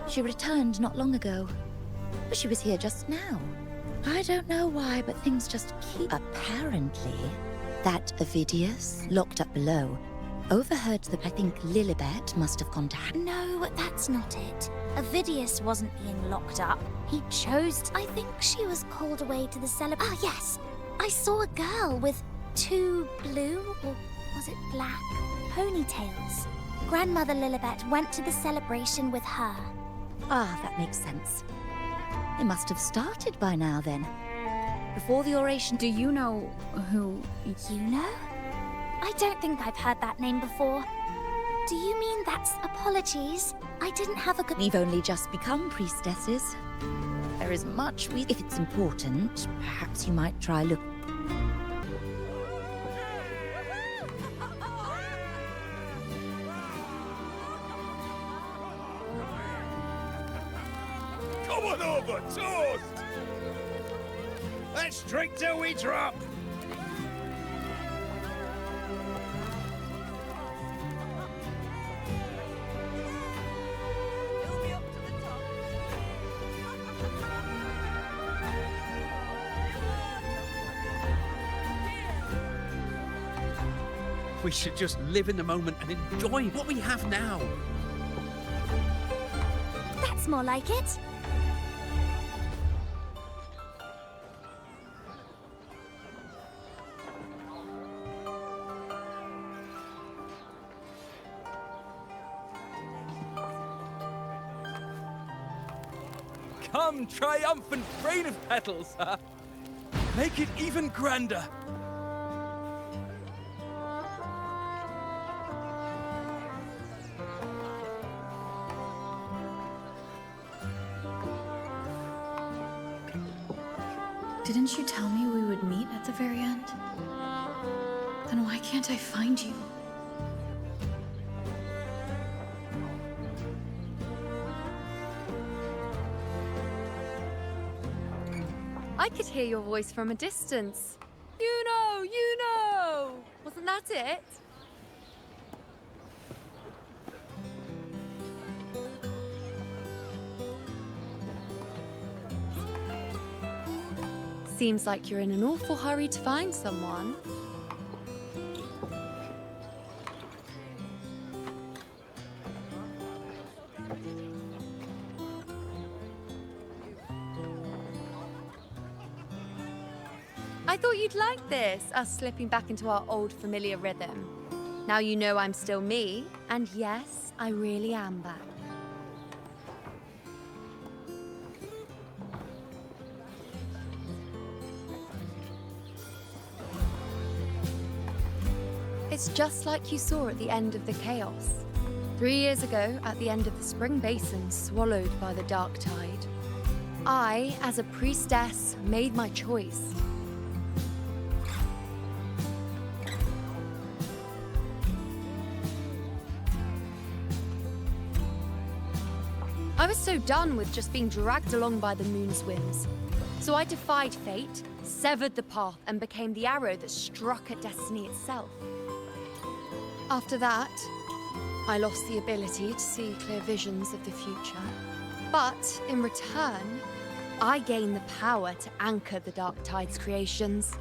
She returned not long ago. But she was here just now. I don't know why, but things just keep... Apparently, that Ovidius, locked up below, overheard that I think Lilibet must have gone to... No, that's not it. Ovidius wasn't being locked up. He chose I think she was called away to the celebration. Ah, yes. I saw a girl with 2 blue, or was it black, ponytails. Grandmother Lilibet went to the celebration with her. Ah, that makes sense. It must have started by now, then. Before the oration... Do you know who... Iuno? I don't think I've heard that name before. Do you mean that's apologies? I didn't have a good... We've only just become priestesses. There is much we... If it's important, perhaps you might try look... Come on over, toast! Let's drink till we drop! We should just live in the moment and enjoy what we have now. That's more like it. Come, triumphant rain of petals! Make it even grander! Didn't you tell me we would meet at the very end? Then why can't I find you? I could hear your voice from a distance. Iuno! Iuno! Wasn't that it? Seems like you're in an awful hurry to find someone. I thought you'd like this, us slipping back into our old familiar rhythm. Now you know I'm still me, and yes, I really am back. It's just like you saw at the end of the chaos. 3 years ago, at the end of the spring basin swallowed by the dark tide. I, as a priestess, made my choice. I was so done with just being dragged along by the moon's whims. So I defied fate, severed the path, and became the arrow that struck at destiny itself. After that, I lost the ability to see clear visions of the future. But in return, I gained the power to anchor the Dark Tide's creations.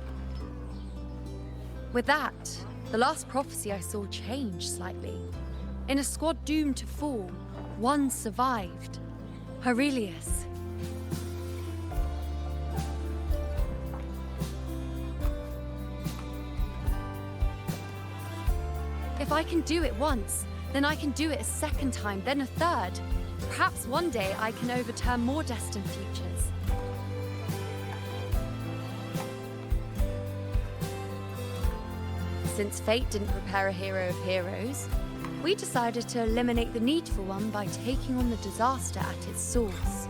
With that, the last prophecy I saw changed slightly. In a squad doomed to fall, one survived. Aurelius. If I can do it once, then I can do it a second time, then a third. Perhaps one day I can overturn more destined futures. Since fate didn't prepare a hero of heroes, we decided to eliminate the need for one by taking on the disaster at its source,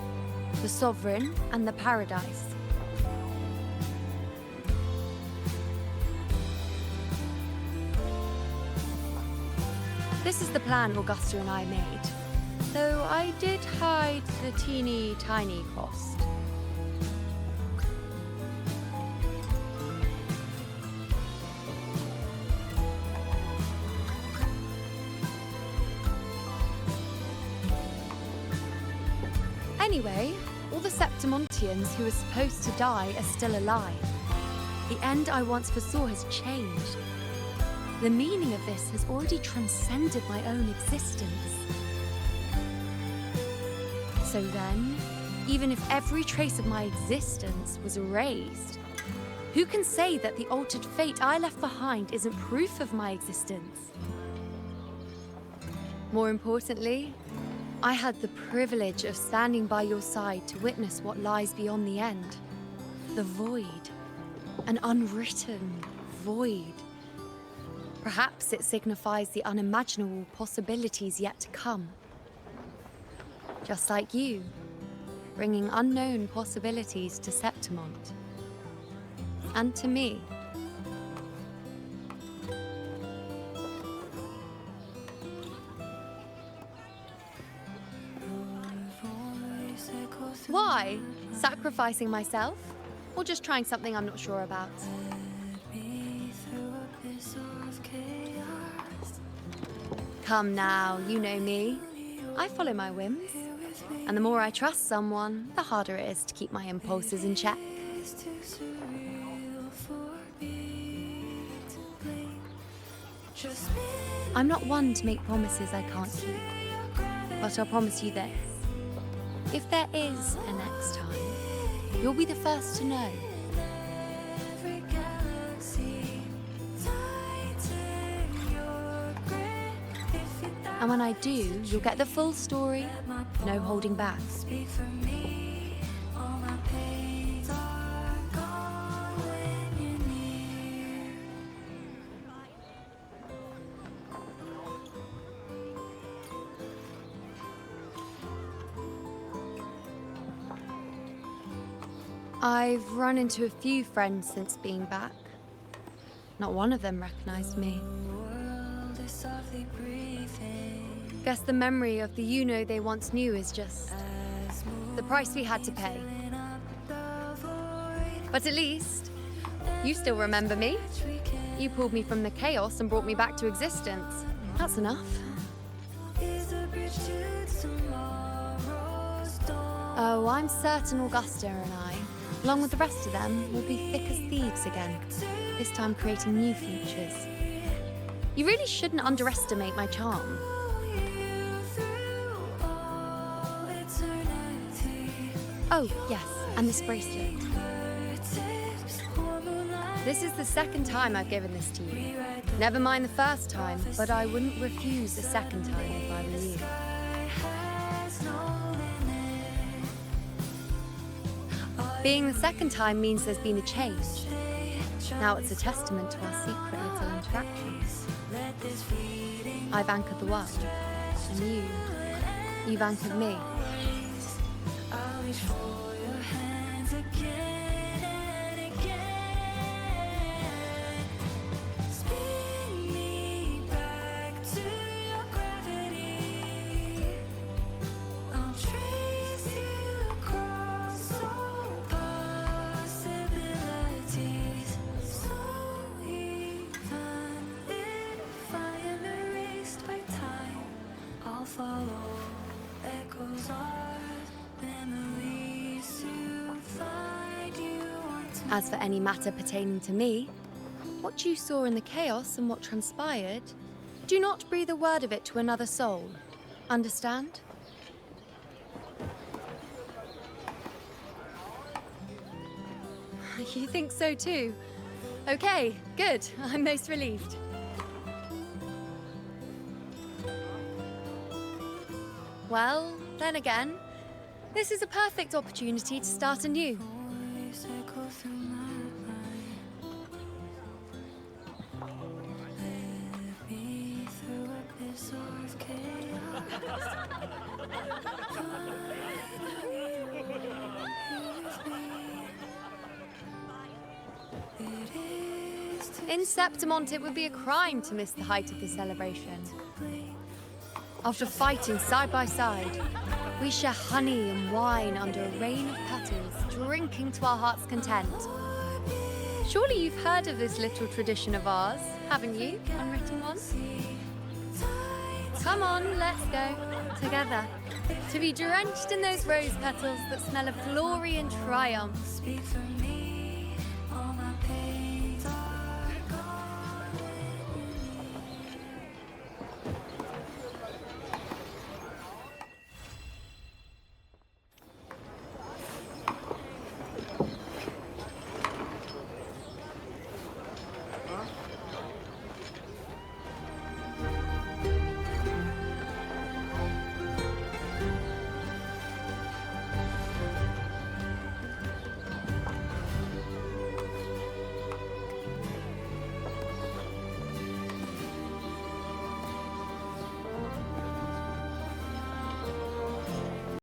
the Sovereign and the Paradise. This is the plan Augusta and I made, though I did hide the teeny tiny cost. Anyway, all the Septimontians who were supposed to die are still alive. The end I once foresaw has changed. The meaning of this has already transcended my own existence. So then, even if every trace of my existence was erased, who can say that the altered fate I left behind isn't proof of my existence? More importantly, I had the privilege of standing by your side to witness what lies beyond the end. The void. An unwritten void. Perhaps it signifies the unimaginable possibilities yet to come. Just like you, bringing unknown possibilities to Septimont. And to me. Why? Sacrificing myself? Or just trying something I'm not sure about? Come now, you know me. I follow my whims. And the more I trust someone, the harder it is to keep my impulses in check. I'm not one to make promises I can't keep. But I'll promise you this. If there is a next time, you'll be the first to know. And when I do, you'll get the full story, no holding back. I've run into a few friends since being back. Not one of them recognized me. Guess the memory of the Iuno they once knew is just the price we had to pay. But at least, you still remember me. You pulled me from the chaos and brought me back to existence. That's enough. Oh, I'm certain Augusta and I, along with the rest of them, will be thick as thieves again, this time creating new futures. You really shouldn't underestimate my charm. Oh, yes, and this bracelet. This is the second time I've given this to you. Never mind the first time, but I wouldn't refuse a second time if I were you. Being the second time means there's been a change. Now it's a testament to our secret little interactions. I've anchored the world, and you've anchored me. As for any matter pertaining to me, what you saw in the chaos and what transpired, do not breathe a word of it to another soul. Understand? You think so too? Okay, good. I'm most relieved. Well, then again, this is a perfect opportunity to start anew. In Septimont, it would be a crime to miss the height of the celebration. After fighting side by side, we share honey and wine under a rain of petals, drinking to our heart's content. Surely you've heard of this little tradition of ours, haven't you, unwritten one? Come on, let's go, together, to be drenched in those rose petals that smell of glory and triumph.